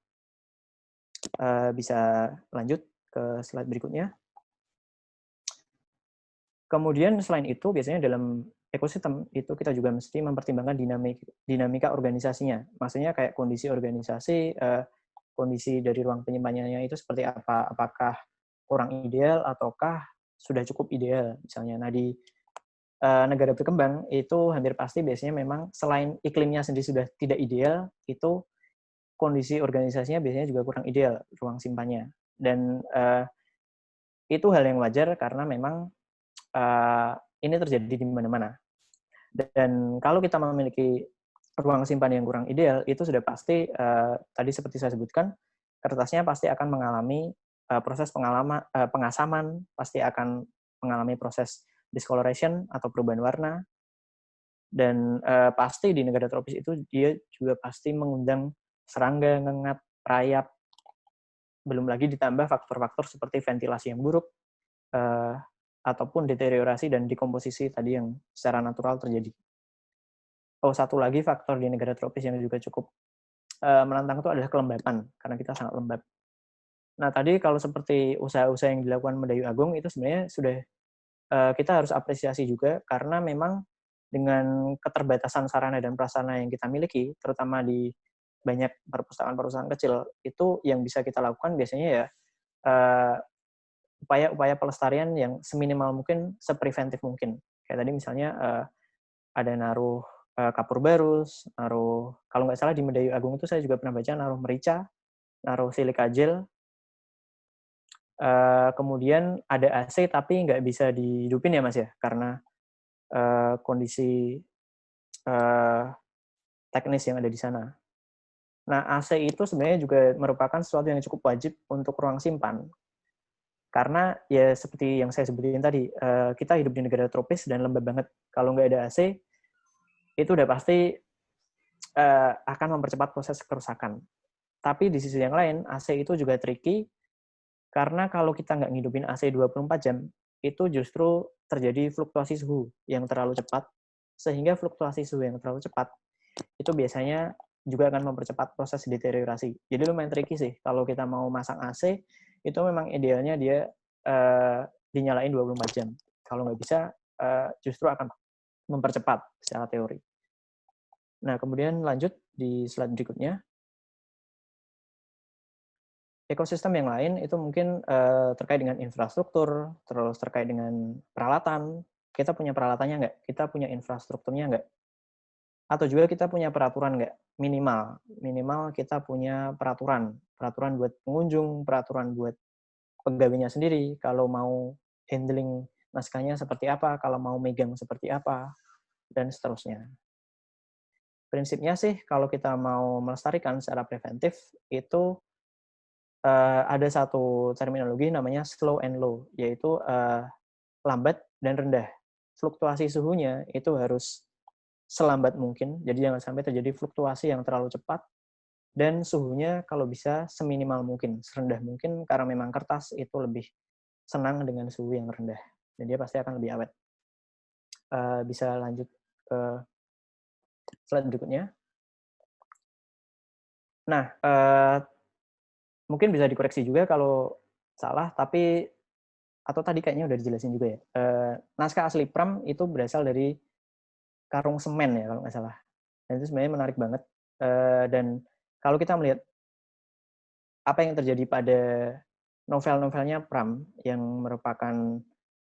Bisa lanjut ke slide berikutnya. Kemudian selain itu, biasanya dalam ekosistem itu kita juga mesti mempertimbangkan dinamika organisasinya. Maksudnya kayak kondisi organisasi, kondisi dari ruang penyimpanannya itu seperti apa. Apakah kurang ideal ataukah sudah cukup ideal misalnya. Nah, di negara berkembang itu hampir pasti biasanya memang selain iklimnya sendiri sudah tidak ideal, itu kondisi organisasinya biasanya juga kurang ideal, ruang simpannya. Dan itu hal yang wajar karena memang ini terjadi di mana-mana. Dan kalau kita memiliki ruang simpan yang kurang ideal, itu sudah pasti tadi seperti saya sebutkan, kertasnya pasti akan mengalami proses pengasaman, pasti akan mengalami proses discoloration atau perubahan warna, dan pasti di negara tropis itu dia juga pasti mengundang serangga, ngengat, rayap, belum lagi ditambah faktor-faktor seperti ventilasi yang buruk, ataupun deteriorasi dan dekomposisi tadi yang secara natural terjadi. Oh, satu lagi faktor di negara tropis yang juga cukup menantang itu adalah kelembapan, karena kita sangat lembab. Nah, tadi kalau seperti usaha-usaha yang dilakukan Mendayu Agung itu sebenarnya sudah kita harus apresiasi juga, karena memang dengan keterbatasan sarana dan prasarana yang kita miliki, terutama di banyak perpustakaan-perpustakaan kecil, itu yang bisa kita lakukan biasanya ya upaya-upaya pelestarian yang seminimal mungkin, sepreventif mungkin. Kayak tadi misalnya ada naruh kapur barus, naruh, kalau nggak salah di Mendayu Agung itu saya juga pernah baca naruh merica, naruh silika gel, kemudian ada AC tapi nggak bisa dihidupin ya Mas ya, karena kondisi teknis yang ada di sana. Nah, AC itu sebenarnya juga merupakan sesuatu yang cukup wajib untuk ruang simpan. Karena ya seperti yang saya sebutin tadi, kita hidup di negara tropis dan lembab banget. Kalau nggak ada AC, itu udah pasti akan mempercepat proses kerusakan. Tapi di sisi yang lain, AC itu juga tricky, karena kalau kita nggak ngidupin AC 24 jam, itu justru terjadi fluktuasi suhu yang terlalu cepat, sehingga fluktuasi suhu yang terlalu cepat, itu biasanya juga akan mempercepat proses deteriorasi. Jadi lumayan tricky sih, kalau kita mau masang AC, itu memang idealnya dia dinyalain 24 jam. Kalau nggak bisa, justru akan mempercepat secara teori. Nah, kemudian lanjut di slide berikutnya. Ekosistem yang lain itu mungkin terkait dengan infrastruktur, terus terkait dengan peralatan. Kita punya peralatannya nggak? Kita punya infrastrukturnya nggak? Atau juga kita punya peraturan nggak? Minimal kita punya peraturan buat pengunjung, peraturan buat pegawainya sendiri, kalau mau handling naskahnya seperti apa, kalau mau megang seperti apa, dan seterusnya. Prinsipnya sih, kalau kita mau melestarikan secara preventif, itu ada satu terminologi namanya slow and low, yaitu lambat dan rendah. Fluktuasi suhunya itu harus selambat mungkin, jadi jangan sampai terjadi fluktuasi yang terlalu cepat, dan suhunya kalau bisa seminimal mungkin, serendah mungkin, karena memang kertas itu lebih senang dengan suhu yang rendah, dan dia pasti akan lebih awet. Bisa lanjut ke slide berikutnya. Nah, mungkin bisa dikoreksi juga kalau salah, tapi atau tadi kayaknya udah dijelasin juga ya. Naskah asli Pram itu berasal dari karung semen ya kalau nggak salah. Dan itu sebenarnya menarik banget. Dan kalau kita melihat apa yang terjadi pada novel-novelnya Pram yang merupakan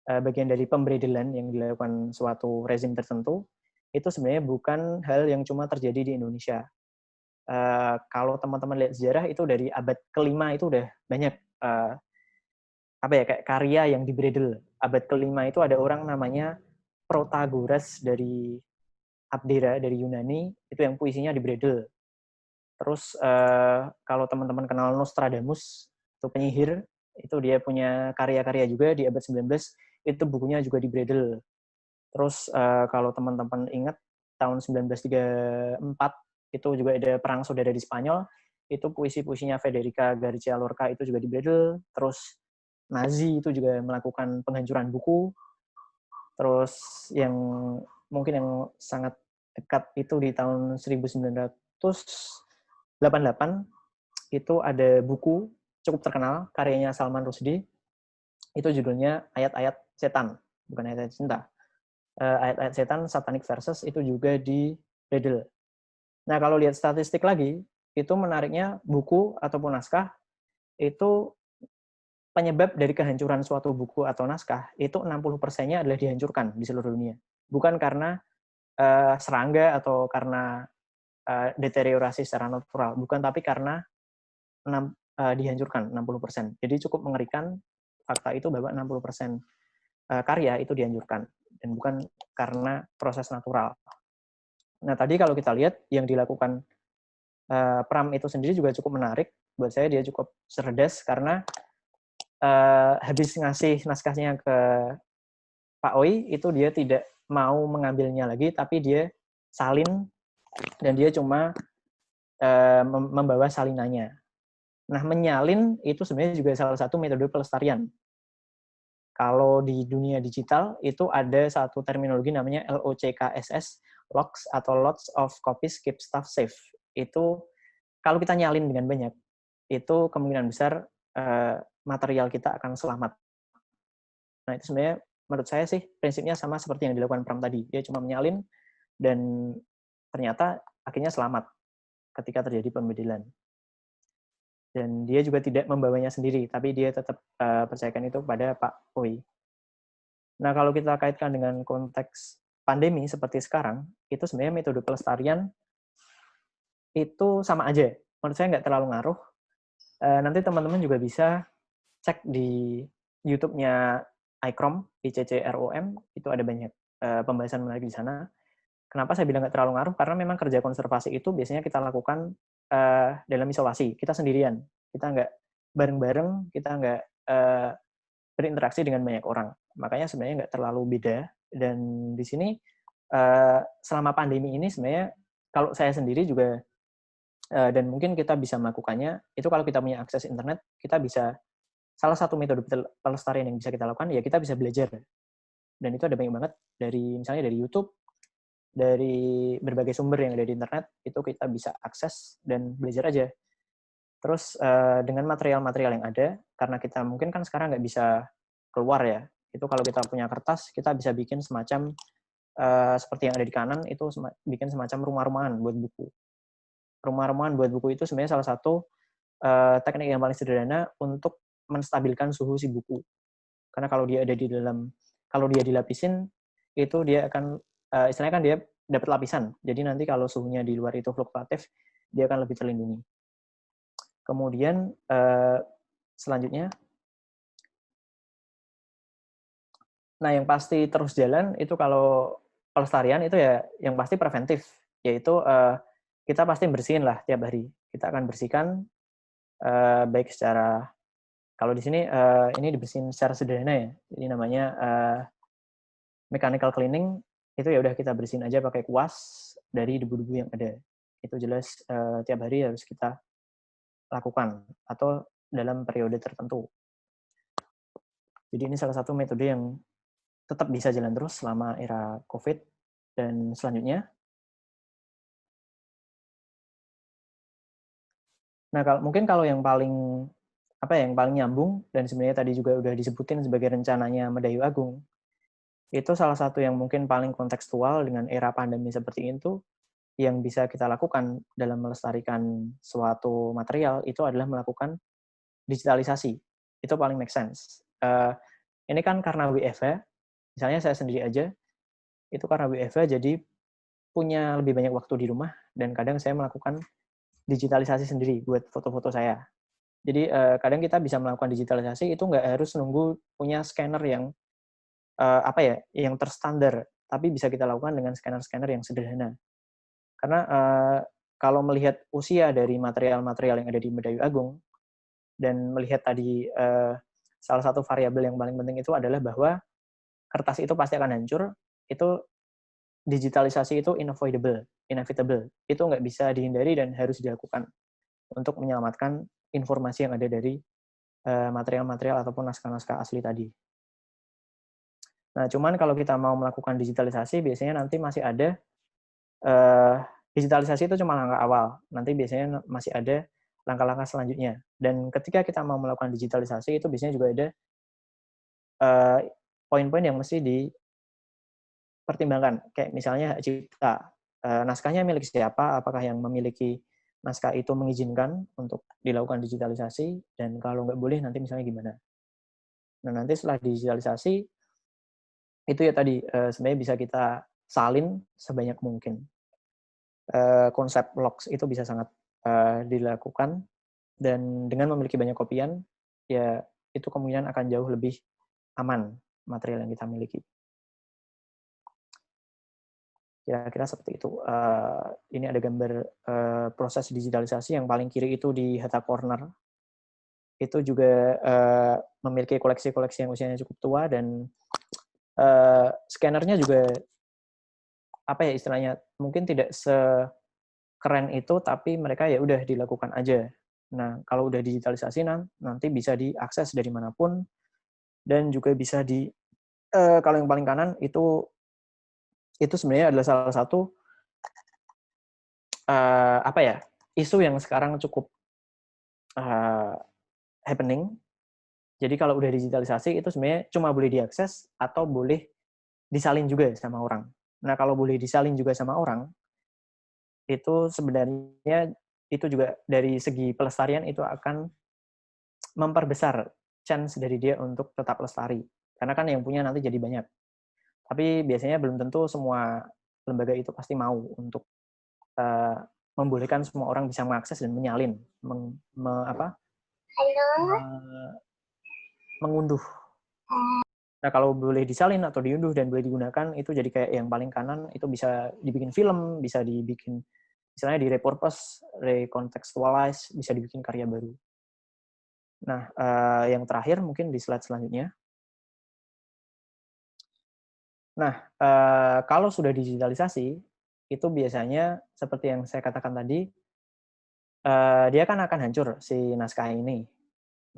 bagian dari pemberedelan yang dilakukan suatu rezim tertentu, itu sebenarnya bukan hal yang cuma terjadi di Indonesia. Kalau teman-teman lihat sejarah itu dari abad ke-5 itu udah banyak kayak karya yang dibredel. Abad ke-5 itu ada orang namanya Protagoras dari Abdera dari Yunani, itu yang puisinya dibredel. Terus kalau teman-teman kenal Nostradamus, itu penyihir, itu dia punya karya-karya juga di abad 19, itu bukunya juga dibredel. Terus kalau teman-teman ingat tahun 1934 itu juga ada Perang Saudara di Spanyol, itu puisi-puisinya Federica Garcia Lorca itu juga dibredel. Terus Nazi itu juga melakukan penghancuran buku. Terus yang mungkin yang sangat dekat itu di tahun 1988 itu ada buku cukup terkenal karyanya Salman Rushdie, itu judulnya Ayat-ayat Setan, bukan ayat-ayat cinta. Ayat-ayat Setan, Satanic Verses, itu juga di bredel. Nah, kalau lihat statistik lagi, itu menariknya buku ataupun naskah, itu penyebab dari kehancuran suatu buku atau naskah, itu 60%-nya adalah dihancurkan di seluruh dunia. Bukan karena serangga atau karena deteriorasi secara natural, bukan, tapi karena dihancurkan 60%. Jadi cukup mengerikan, fakta itu bahwa 60% karya itu dianjurkan dan bukan karena proses natural. Nah, tadi kalau kita lihat yang dilakukan Pram itu sendiri juga cukup menarik. Buat saya dia cukup cerdas karena habis ngasih naskahnya ke Pak Oi, itu dia tidak mau mengambilnya lagi, tapi dia salin dan dia cuma membawa salinannya. Nah, menyalin itu sebenarnya juga salah satu metode pelestarian. Kalau di dunia digital itu ada satu terminologi namanya LOCKSS, locks atau lots of copies keep stuff safe. Itu kalau kita nyalin dengan banyak, itu kemungkinan besar material kita akan selamat. Nah, itu sebenarnya menurut saya sih prinsipnya sama seperti yang dilakukan Pram tadi. Dia cuma menyalin dan ternyata akhirnya selamat ketika terjadi pembedelan. Dan dia juga tidak membawanya sendiri, tapi dia tetap percayakan itu pada Pak Oi. Nah, kalau kita kaitkan dengan konteks pandemi seperti sekarang, itu sebenarnya metode pelestarian itu sama aja. Menurut saya nggak terlalu ngaruh. Nanti teman-teman juga bisa cek di YouTube-nya ICROM, ICCROM, itu ada banyak pembahasan menarik di sana. Kenapa saya bilang nggak terlalu ngaruh? Karena memang kerja konservasi itu biasanya kita lakukan dalam isolasi, kita sendirian, kita nggak bareng-bareng, kita nggak berinteraksi dengan banyak orang. Makanya sebenarnya nggak terlalu beda. Dan di sini selama pandemi ini sebenarnya kalau saya sendiri juga dan mungkin kita bisa melakukannya itu kalau kita punya akses internet, kita bisa salah satu metode pelestarian yang bisa kita lakukan ya kita bisa belajar. Dan itu ada banyak banget dari misalnya dari YouTube, dari berbagai sumber yang ada di internet, itu kita bisa akses dan belajar aja. Terus dengan material-material yang ada, karena kita mungkin kan sekarang nggak bisa keluar ya, itu kalau kita punya kertas, kita bisa bikin semacam, seperti yang ada di kanan, itu bikin semacam rumah-rumahan buat buku. Rumah-rumahan buat buku itu sebenarnya salah satu teknik yang paling sederhana untuk menstabilkan suhu si buku. Karena kalau dia ada di dalam, kalau dia dilapisin, itu dia akan istilahnya kan dia dapat lapisan. Jadi nanti kalau suhunya di luar itu fluktuatif, dia akan lebih terlindungi. Kemudian selanjutnya, nah yang pasti terus jalan itu kalau pelestarian itu ya yang pasti preventif, yaitu kita pasti bersihin lah tiap hari. Kita akan bersihkan baik secara kalau di sini ini dibersihin secara sederhana ya. Jadi namanya mechanical cleaning. Itu ya udah kita bersihin aja pakai kuas dari debu-debu yang ada. Itu jelas tiap hari harus kita lakukan atau dalam periode tertentu. Jadi ini salah satu metode yang tetap bisa jalan terus selama era COVID. Dan selanjutnya, nah mungkin kalau yang paling yang paling nyambung dan sebenarnya tadi juga udah disebutin sebagai rencananya Medayu Agung, itu salah satu yang mungkin paling kontekstual dengan era pandemi seperti itu yang bisa kita lakukan dalam melestarikan suatu material itu adalah melakukan digitalisasi. Itu paling make sense. Ini kan karena WFH, misalnya saya sendiri aja, itu karena WFH jadi punya lebih banyak waktu di rumah dan kadang saya melakukan digitalisasi sendiri buat foto-foto saya. Jadi kadang kita bisa melakukan digitalisasi itu nggak harus nunggu punya scanner yang yang terstandar, tapi bisa kita lakukan dengan scanner-scanner yang sederhana. Karena kalau melihat usia dari material-material yang ada di Medayu Agung dan melihat tadi salah satu variabel yang paling penting itu adalah bahwa kertas itu pasti akan hancur, itu digitalisasi itu inevitable. Itu nggak bisa dihindari dan harus dilakukan untuk menyelamatkan informasi yang ada dari material-material ataupun naskah-naskah asli tadi. Nah, cuman kalau kita mau melakukan digitalisasi, biasanya nanti masih ada digitalisasi itu cuma langkah awal. Nanti biasanya masih ada langkah-langkah selanjutnya. Dan ketika kita mau melakukan digitalisasi, itu biasanya juga ada poin-poin yang mesti dipertimbangkan. Kayak misalnya hak cipta. Naskahnya milik siapa? Apakah yang memiliki naskah itu mengizinkan untuk dilakukan digitalisasi? Dan kalau nggak boleh, nanti misalnya gimana? Nah, nanti setelah digitalisasi, itu ya tadi sebenarnya bisa kita salin sebanyak mungkin. Konsep locks itu bisa sangat dilakukan dan dengan memiliki banyak kopian ya itu kemungkinan akan jauh lebih aman material yang kita miliki. Kira-kira seperti itu. Ini ada gambar proses digitalisasi yang paling kiri itu di Hatta Corner. Itu juga memiliki koleksi-koleksi yang usianya cukup tua dan scannernya juga apa ya istilahnya mungkin tidak sekeren itu, tapi mereka ya udah dilakukan aja. Nah kalau udah digitalisasi nanti bisa diakses dari manapun dan juga bisa kalau yang paling kanan itu sebenarnya adalah salah satu apa ya isu yang sekarang cukup happening. Jadi kalau udah digitalisasi itu sebenarnya cuma boleh diakses atau boleh disalin juga sama orang. Nah kalau boleh disalin juga sama orang, itu sebenarnya itu juga dari segi pelestarian itu akan memperbesar chance dari dia untuk tetap lestari. Karena kan yang punya nanti jadi banyak. Tapi biasanya belum tentu semua lembaga itu pasti mau untuk membolehkan semua orang bisa mengakses dan menyalin, mengunduh. Nah, kalau boleh disalin atau diunduh dan boleh digunakan, itu jadi kayak yang paling kanan, itu bisa dibikin film, bisa dibikin, misalnya di repurpose, recontekstualize, bisa dibikin karya baru. Nah, yang terakhir mungkin di slide selanjutnya. Nah, kalau sudah digitalisasi, itu biasanya seperti yang saya katakan tadi, dia kan akan hancur si naskah ini.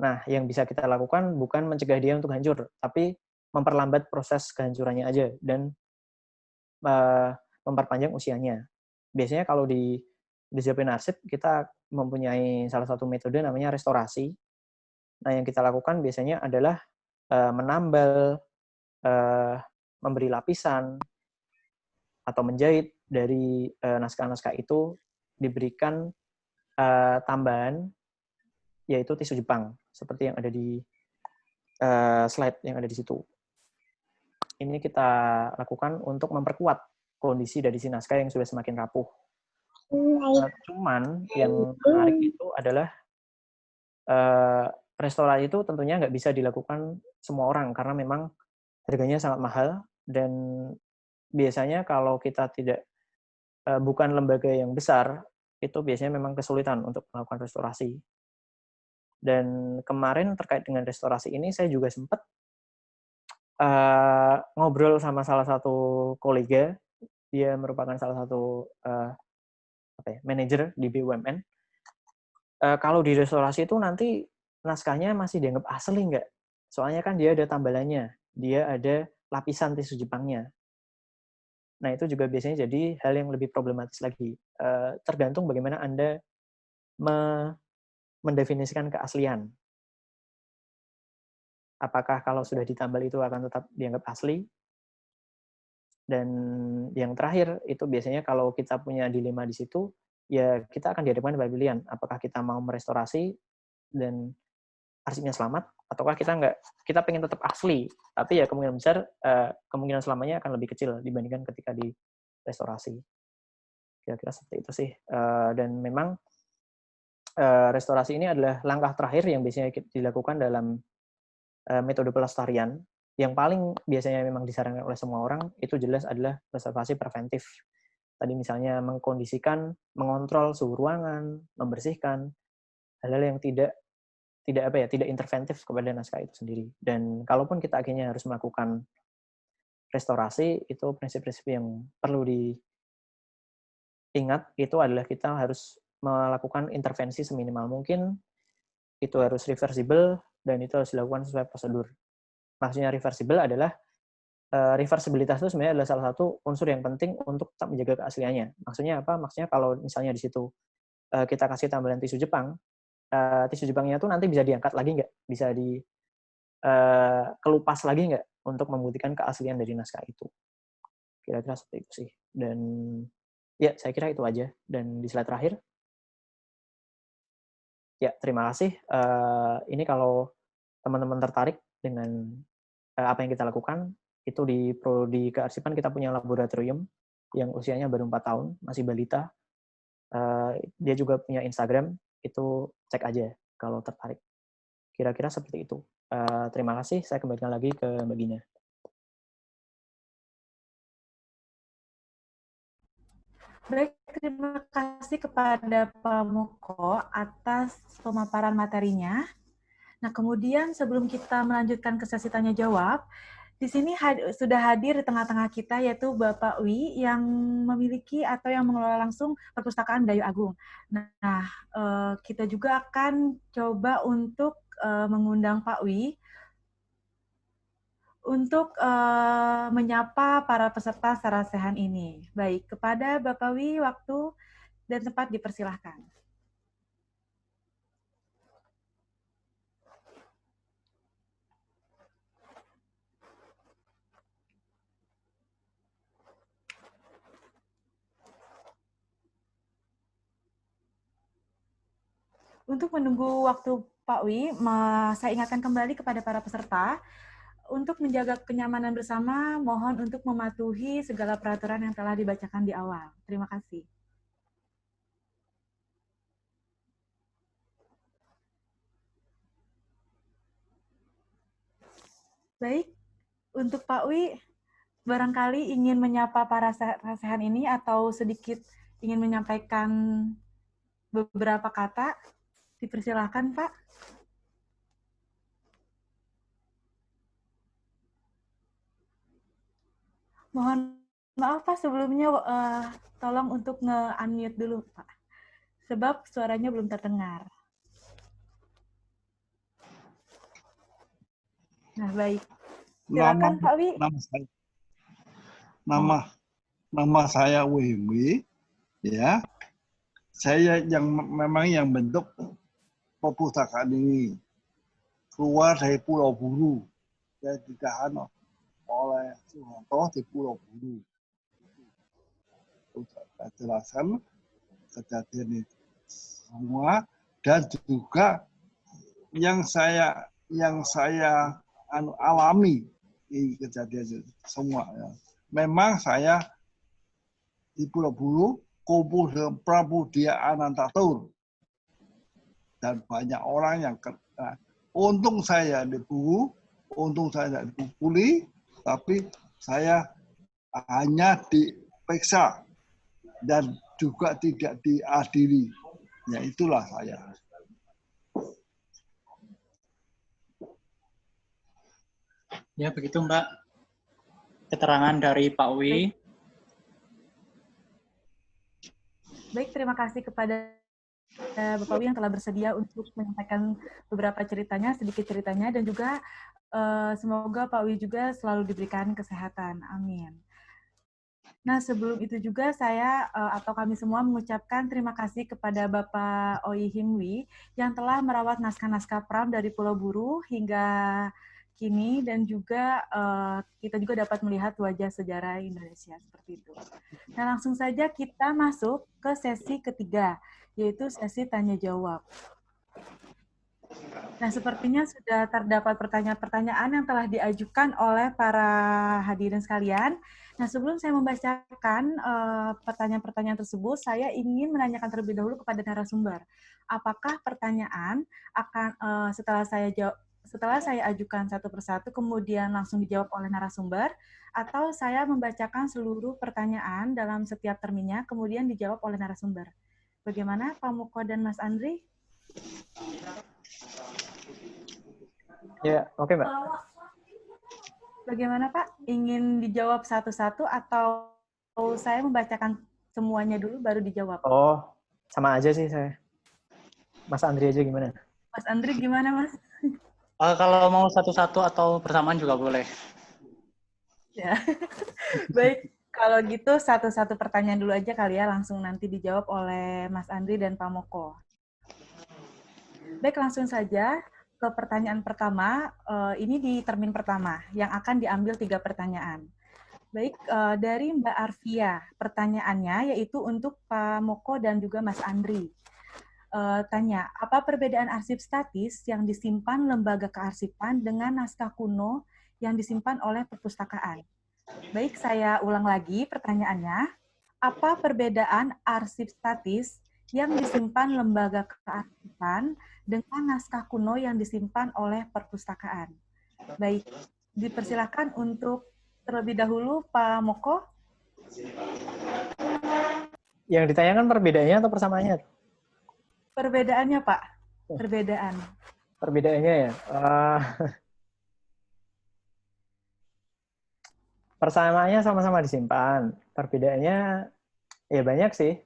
Nah, yang bisa kita lakukan bukan mencegah dia untuk hancur, tapi memperlambat proses kehancurannya aja dan memperpanjang usianya. Biasanya kalau di disiplin arsip kita mempunyai salah satu metode namanya restorasi. Nah, yang kita lakukan biasanya adalah menambal, memberi lapisan, atau menjahit dari naskah-naskah itu diberikan tambahan, yaitu tisu Jepang, seperti yang ada di slide yang ada di situ. Ini kita lakukan untuk memperkuat kondisi dari si naskah yang sudah semakin rapuh. Cuman yang menarik itu adalah restorasi itu tentunya nggak bisa dilakukan semua orang karena memang harganya sangat mahal dan biasanya kalau kita bukan lembaga yang besar itu biasanya memang kesulitan untuk melakukan restorasi. Dan kemarin terkait dengan restorasi ini saya juga sempat ngobrol sama salah satu kolega, dia merupakan salah satu manajer di BUMN. Kalau di restorasi itu nanti naskahnya masih dianggap asli nggak? Soalnya kan dia ada tambalannya, dia ada lapisan tisu Jepangnya. Nah itu juga biasanya jadi hal yang lebih problematis lagi. Tergantung bagaimana Anda mendefinisikan keaslian. Apakah kalau sudah ditambal itu akan tetap dianggap asli? Dan yang terakhir itu biasanya kalau kita punya dilema di situ, ya kita akan dihadapkan pada pilihan. Apakah kita mau merestorasi dan arsipnya selamat, ataukah kita pengen tetap asli, tapi ya kemungkinan besar kemungkinan selamanya akan lebih kecil dibandingkan ketika di restorasi. Kira-kira seperti itu sih. Dan memang restorasi ini adalah langkah terakhir yang biasanya dilakukan dalam metode pelestarian. Yang paling biasanya memang disarankan oleh semua orang itu jelas adalah restorasi preventif. Tadi misalnya mengkondisikan, mengontrol suhu ruangan, membersihkan hal-hal yang tidak interventif kepada naskah itu sendiri. Dan kalaupun kita akhirnya harus melakukan restorasi, itu prinsip-prinsip yang perlu diingat itu adalah kita harus melakukan intervensi seminimal mungkin, itu harus reversible, dan itu harus dilakukan sesuai prosedur. Maksudnya reversible adalah reversibilitas itu sebenarnya adalah salah satu unsur yang penting untuk tetap menjaga keasliannya. Maksudnya apa? Maksudnya kalau misalnya di situ kita kasih tambahan tisu Jepang, tisu Jepangnya tuh nanti bisa diangkat lagi nggak? Bisa kelupas lagi nggak untuk membuktikan keaslian dari naskah itu? Kira-kira seperti itu sih. Dan ya saya kira itu aja. Dan di slide terakhir, ya terima kasih. Ini kalau teman-teman tertarik dengan apa yang kita lakukan, itu di Prodi Kearsipan kita punya laboratorium yang usianya baru 4 tahun, masih balita. Dia juga punya Instagram, itu cek aja kalau tertarik. Kira-kira seperti itu. Terima kasih, saya kembalikan lagi ke Mbak Gina. Baik, terima kasih kepada Pak Moko atas pemaparan materinya. Nah, kemudian sebelum kita melanjutkan ke sesi tanya jawab, di sini sudah hadir di tengah-tengah kita yaitu Bapak Wi yang memiliki atau yang mengelola langsung Perpustakaan Dayu Agung. Nah, kita juga akan coba untuk mengundang Pak Wi untuk menyapa para peserta sarasehan ini. Baik, kepada Bapak Wi, waktu dan tempat dipersilahkan. Untuk menunggu waktu Pak Wi, saya ingatkan kembali kepada para peserta, untuk menjaga kenyamanan bersama, mohon untuk mematuhi segala peraturan yang telah dibacakan di awal. Terima kasih. Baik, untuk Pak Wi, barangkali ingin menyapa para sarasehan ini atau sedikit ingin menyampaikan beberapa kata, dipersilahkan Pak. Mohon maaf Pak, sebelumnya tolong untuk nge-unmute dulu Pak, sebab suaranya belum terdengar. Nah, baik. Silakan Pak Wi. Nama saya Wihwi, ya. Saya memang yang bentuk perpustakaan ini keluar dari Pulau Buru. Saya ditahan oleh Soeharto di Pulau Buru. Saya jelaskan kejadian itu semua dan juga yang saya alami di kejadian itu semua. Ya. Memang saya di Pulau Buru kumpul dengan Prabu Dia Anantatur dan banyak orang yang kena. Untung saya di Buru, untung saya tidak dipukuli, tapi saya hanya diperiksa dan juga tidak diadili. Ya itulah saya. Ya begitu Mbak. Keterangan dari Pak Wi. Baik, terima kasih kepada Bapak Wi yang telah bersedia untuk menyampaikan beberapa ceritanya, sedikit ceritanya, dan juga semoga Pak Wi juga selalu diberikan kesehatan. Amin. Nah, sebelum itu juga saya atau kami semua mengucapkan terima kasih kepada Bapak Oi Himwi yang telah merawat naskah-naskah Pram dari Pulau Buru hingga kini, dan juga kita juga dapat melihat wajah sejarah Indonesia seperti itu. Nah, langsung saja kita masuk ke sesi ketiga, yaitu sesi tanya-jawab. Nah, sepertinya sudah terdapat pertanyaan-pertanyaan yang telah diajukan oleh para hadirin sekalian. Nah, sebelum saya membacakan pertanyaan-pertanyaan tersebut, saya ingin menanyakan terlebih dahulu kepada narasumber. Apakah pertanyaan akan setelah saya ajukan satu persatu, kemudian langsung dijawab oleh narasumber, atau saya membacakan seluruh pertanyaan dalam setiap terminnya, kemudian dijawab oleh narasumber? Bagaimana Pak Moko dan Mas Andri? Ya, oke Mbak. Bagaimana Pak? Ingin dijawab satu-satu atau saya membacakan semuanya dulu baru dijawab? Oh, sama aja sih saya. Mas Andri aja gimana? Mas Andri gimana Mas? Kalau mau satu-satu atau bersamaan juga boleh. Ya, baik. Kalau gitu satu-satu pertanyaan dulu aja kali ya, langsung nanti dijawab oleh Mas Andri dan Pak Moko. Baik, langsung saja ke pertanyaan pertama. Ini di termin pertama yang akan diambil 3 pertanyaan. Baik, dari Mbak Arvia, pertanyaannya yaitu untuk Pak Moko dan juga Mas Andri. Tanya, apa perbedaan arsip statis yang disimpan lembaga kearsipan dengan naskah kuno yang disimpan oleh perpustakaan? Baik, saya ulang lagi pertanyaannya. Apa perbedaan arsip statis yang disimpan lembaga kearsipan dengan naskah kuno yang disimpan oleh perpustakaan. Baik, dipersilakan untuk terlebih dahulu Pak Moko. Yang ditanyakan perbedaannya atau persamaannya? Perbedaannya, Pak. Perbedaan. Perbedaannya ya. Persamaannya sama-sama disimpan. Perbedaannya ya banyak sih.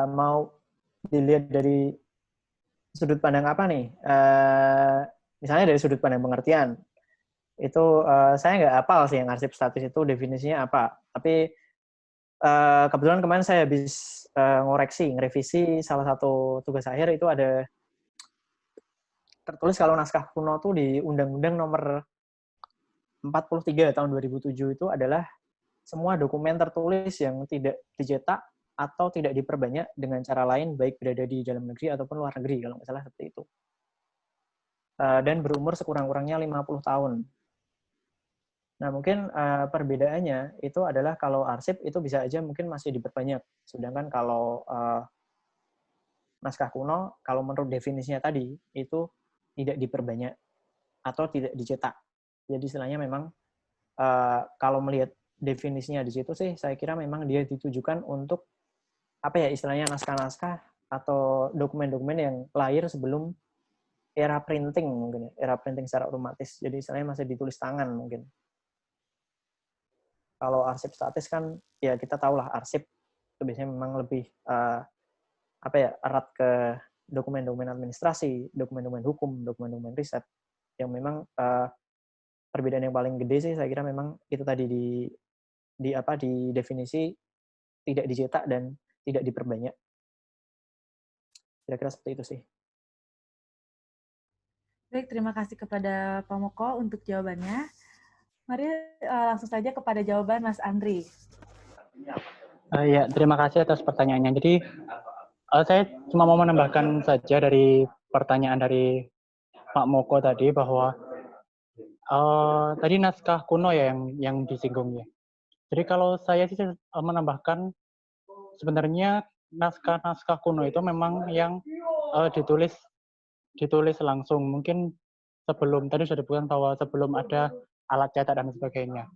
Mau dilihat dari sudut pandang apa nih? Misalnya dari sudut pandang pengertian. Itu saya nggak hafal sih yang arsip statis itu definisinya apa. Tapi kebetulan kemarin saya habis ngerevisi salah satu tugas akhir itu ada tertulis kalau naskah kuno tuh di Undang-Undang Nomor 43 tahun 2007 itu adalah semua dokumen tertulis yang tidak dicetak atau tidak diperbanyak dengan cara lain baik berada di dalam negeri ataupun luar negeri kalau nggak salah seperti itu. Dan berumur sekurang-kurangnya 50 tahun. Nah, mungkin perbedaannya itu adalah kalau arsip itu bisa aja mungkin masih diperbanyak. Sedangkan kalau naskah kuno, kalau menurut definisinya tadi, itu tidak diperbanyak atau tidak dicetak. Jadi istilahnya memang kalau melihat definisinya di situ sih, saya kira memang dia ditujukan untuk apa ya istilahnya naskah-naskah atau dokumen-dokumen yang lahir sebelum era printing mungkin, era printing secara otomatis. Jadi istilahnya masih ditulis tangan mungkin. Kalau arsip statis kan ya kita tahulah arsip itu biasanya memang lebih apa ya erat ke dokumen-dokumen administrasi, dokumen-dokumen hukum, dokumen-dokumen riset yang memang perbedaan yang paling gede sih saya kira memang itu tadi di definisi tidak dicetak dan tidak diperbanyak. Kira-kira seperti itu sih. Baik, terima kasih kepada Pak Moko untuk jawabannya. Mari langsung saja kepada jawaban Mas Andri. Ya, terima kasih atas pertanyaannya. Jadi, saya cuma mau menambahkan saja dari pertanyaan dari Pak Moko tadi bahwa tadi naskah kuno ya yang disinggung ya. Jadi kalau saya sih menambahkan sebenarnya naskah kuno itu memang yang ditulis langsung. Mungkin sebelum tadi sudah disebutkan bahwa sebelum ada alat cetak dan sebagainya.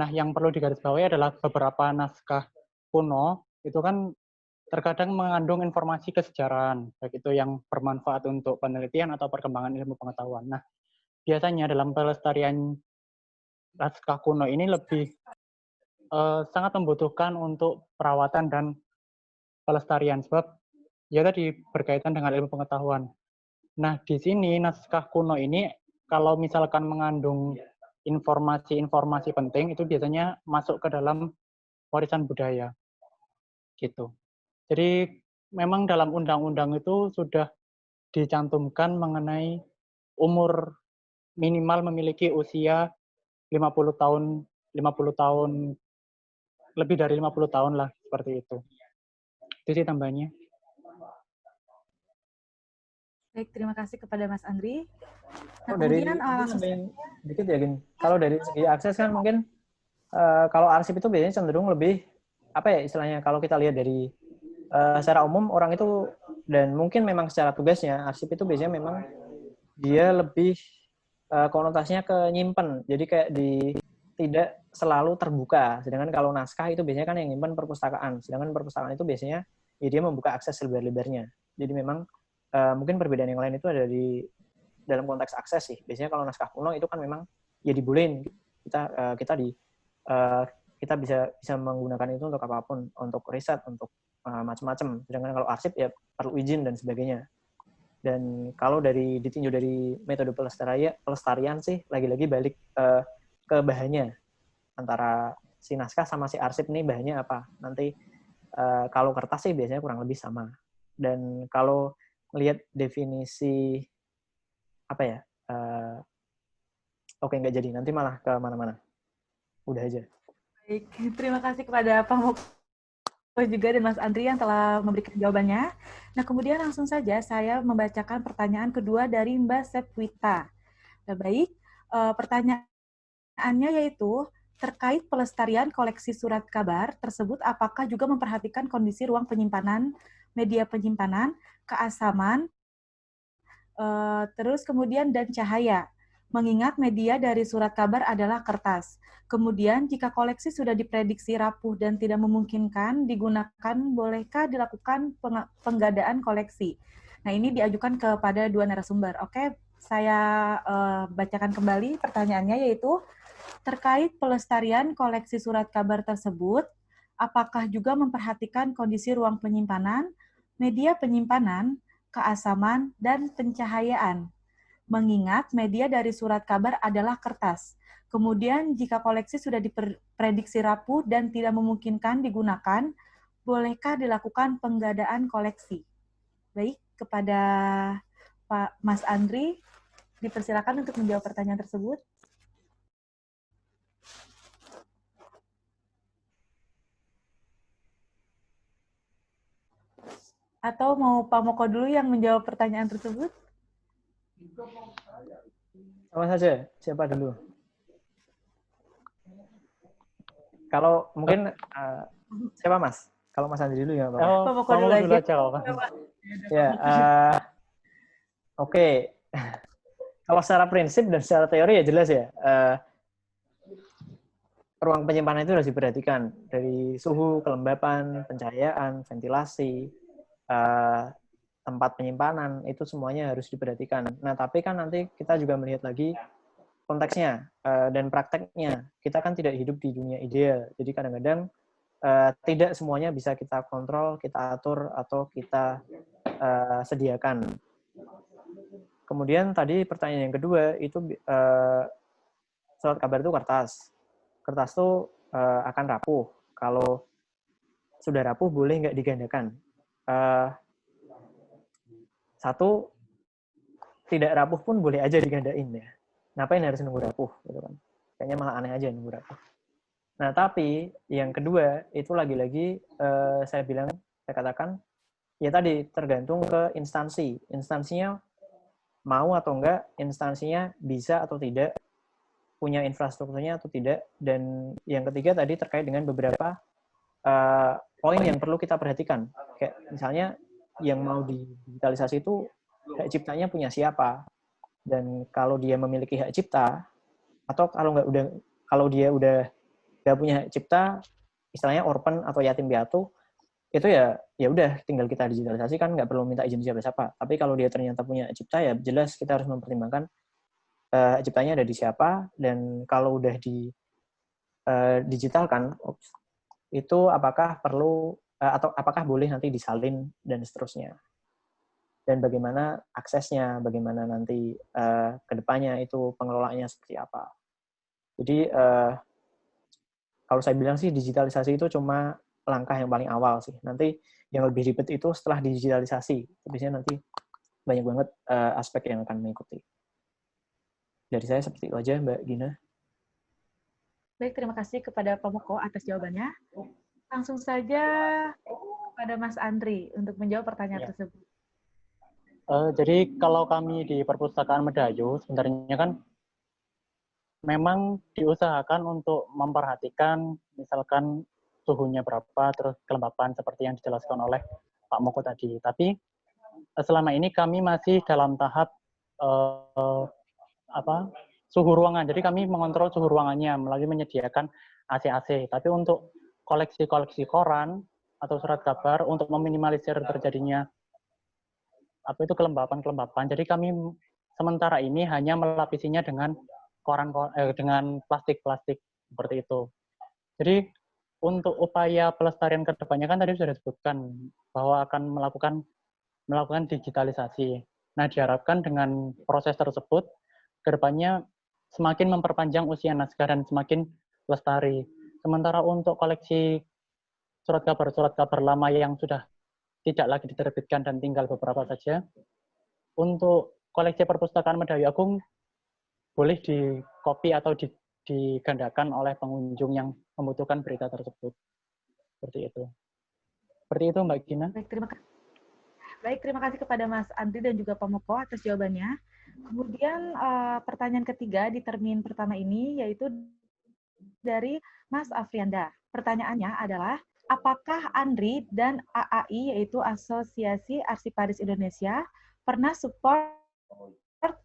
Nah, yang perlu digarisbawahi adalah beberapa naskah kuno itu kan terkadang mengandung informasi kesejarahan, baik itu yang bermanfaat untuk penelitian atau perkembangan ilmu pengetahuan. Nah, biasanya dalam pelestarian naskah kuno ini lebih sangat membutuhkan untuk perawatan dan pelestarian, sebab ya tadi berkaitan dengan ilmu pengetahuan. Nah, di sini naskah kuno ini kalau misalkan mengandung informasi-informasi penting itu biasanya masuk ke dalam warisan budaya. Gitu. Jadi memang dalam undang-undang itu sudah dicantumkan mengenai umur minimal memiliki usia 50 tahun lebih dari 50 tahun lah seperti itu. Itu sih tambahnya. Baik, terima kasih kepada Mas Andri. Nah, dari kemudian langsung dikit ya, Gin. Kalau dari segi akses kan mungkin kalau arsip itu biasanya cenderung lebih apa ya istilahnya kalau kita lihat dari secara umum orang itu dan mungkin memang secara tugasnya arsip itu biasanya memang dia lebih konotasinya ke nyimpen. Jadi kayak tidak selalu terbuka. Sedangkan kalau naskah itu biasanya kan yang nyimpen perpustakaan. Sedangkan perpustakaan itu biasanya ya dia membuka akses selebar-lebarnya. Jadi memang mungkin perbedaan yang lain itu ada di dalam konteks akses sih. Biasanya kalau naskah kuno itu kan memang ya dibolehin kita bisa menggunakan itu untuk apapun, untuk riset, untuk macam-macam. Sedangkan kalau arsip ya perlu izin dan sebagainya. Dan kalau ditinjau dari metode pelestarian sih lagi-lagi balik ke bahannya antara si naskah sama si arsip nih bahannya apa. Nanti kalau kertas sih biasanya kurang lebih sama. Dan kalau melihat definisi apa ya oke nggak jadi nanti malah ke mana-mana udah aja. Baik, terima kasih kepada Pak Moko juga dan Mas Andri yang telah memberikan jawabannya. Nah, kemudian langsung saja saya membacakan pertanyaan kedua dari Mbak Sepwita. Baik, pertanyaannya yaitu terkait pelestarian koleksi surat kabar tersebut apakah juga memperhatikan kondisi ruang penyimpanan, media penyimpanan, keasaman, Terus kemudian dan cahaya, mengingat media dari surat kabar adalah kertas. Kemudian jika koleksi sudah diprediksi rapuh dan tidak memungkinkan digunakan, bolehkah dilakukan penggadaan koleksi? Nah, ini diajukan kepada dua narasumber. Oke, saya bacakan kembali pertanyaannya, yaitu terkait pelestarian koleksi surat kabar tersebut, apakah juga memperhatikan kondisi ruang penyimpanan, media penyimpanan, keasaman, dan pencahayaan? Mengingat media dari surat kabar adalah kertas. Kemudian jika koleksi sudah diprediksi rapuh dan tidak memungkinkan digunakan, bolehkah dilakukan penggadaan koleksi? Baik, kepada Pak Mas Andri, dipersilakan untuk menjawab pertanyaan tersebut. Atau mau Pak Moko dulu yang menjawab pertanyaan tersebut? Sama saja, siapa dulu? Kalau mungkin siapa Mas? Kalau Mas Andi dulu ya Pak. Pak Moko dulu aja. Ya, oke. Kalau secara prinsip dan secara teori ya jelas ya. Ruang penyimpanan itu harus diperhatikan dari suhu, kelembapan, pencahayaan, ventilasi, tempat penyimpanan, itu semuanya harus diperhatikan. Nah, tapi kan nanti kita juga melihat lagi konteksnya dan prakteknya. Kita kan tidak hidup di dunia ideal, jadi kadang-kadang tidak semuanya bisa kita kontrol, kita atur, atau kita sediakan. Kemudian tadi pertanyaan yang kedua, itu surat kabar itu kertas. Kertas itu akan rapuh. Kalau sudah rapuh, boleh nggak digandakan? Satu, tidak rapuh pun boleh aja digandain ya. Ngapain harus nunggu rapuh? Gitu kan. Kayaknya malah aneh aja nunggu rapuh. Nah, tapi yang kedua, itu lagi-lagi saya katakan, ya tadi tergantung ke instansi. Instansinya mau atau enggak, instansinya bisa atau tidak, punya infrastrukturnya atau tidak, dan yang ketiga tadi terkait dengan beberapa poin yang perlu kita perhatikan. Kayak misalnya yang mau digitalisasi itu hak ciptanya punya siapa, dan kalau dia memiliki hak cipta, atau kalau dia udah nggak punya hak cipta, istilahnya orphan atau yatim piatu, itu ya udah tinggal kita digitalisasi, kan nggak perlu minta izin siapa-siapa. Tapi kalau dia ternyata punya hak cipta, ya jelas kita harus mempertimbangkan hak ciptanya ada di siapa, dan kalau udah digitalkan itu apakah perlu atau apakah boleh nanti disalin dan seterusnya, dan bagaimana aksesnya, bagaimana nanti ke depannya itu pengelolaannya seperti apa. Jadi kalau saya bilang sih digitalisasi itu cuma langkah yang paling awal sih. Nanti yang lebih ribet itu setelah digitalisasi. Biasanya nanti banyak banget aspek yang akan mengikuti. Dari saya seperti itu aja, Mbak Gina. Baik, terima kasih kepada Pak Moko atas jawabannya. Langsung saja kepada Mas Andri untuk menjawab pertanyaan tersebut. Jadi kalau kami di Perpustakaan Medayu, sebenarnya kan memang diusahakan untuk memperhatikan misalkan suhunya berapa, terus kelembapan seperti yang dijelaskan oleh Pak Moko tadi. Tapi selama ini kami masih dalam tahap suhu ruangan. Jadi kami mengontrol suhu ruangannya melalui menyediakan AC-AC. Tapi untuk koleksi-koleksi koran atau surat kabar, untuk meminimalisir terjadinya kelembapan. Jadi kami sementara ini hanya melapisinya dengan dengan plastik seperti itu. Jadi untuk upaya pelestarian ke depannya kan tadi sudah disebutkan bahwa akan melakukan digitalisasi. Nah, diharapkan dengan proses tersebut ke depannya semakin memperpanjang usia naskah dan semakin lestari. Sementara untuk koleksi surat kabar lama yang sudah tidak lagi diterbitkan dan tinggal beberapa saja, untuk koleksi Perpustakaan Medayu Agung boleh di-copy atau digandakan oleh pengunjung yang membutuhkan berita tersebut. Seperti itu. Seperti itu, Mbak Gina. Baik, terima kasih kepada Mas Andri dan juga Pak Moko atas jawabannya. Kemudian pertanyaan ketiga di termin pertama ini yaitu dari Mas Afrianda. Pertanyaannya adalah, apakah Andri dan AAI, yaitu Asosiasi Arsiparis Indonesia, pernah support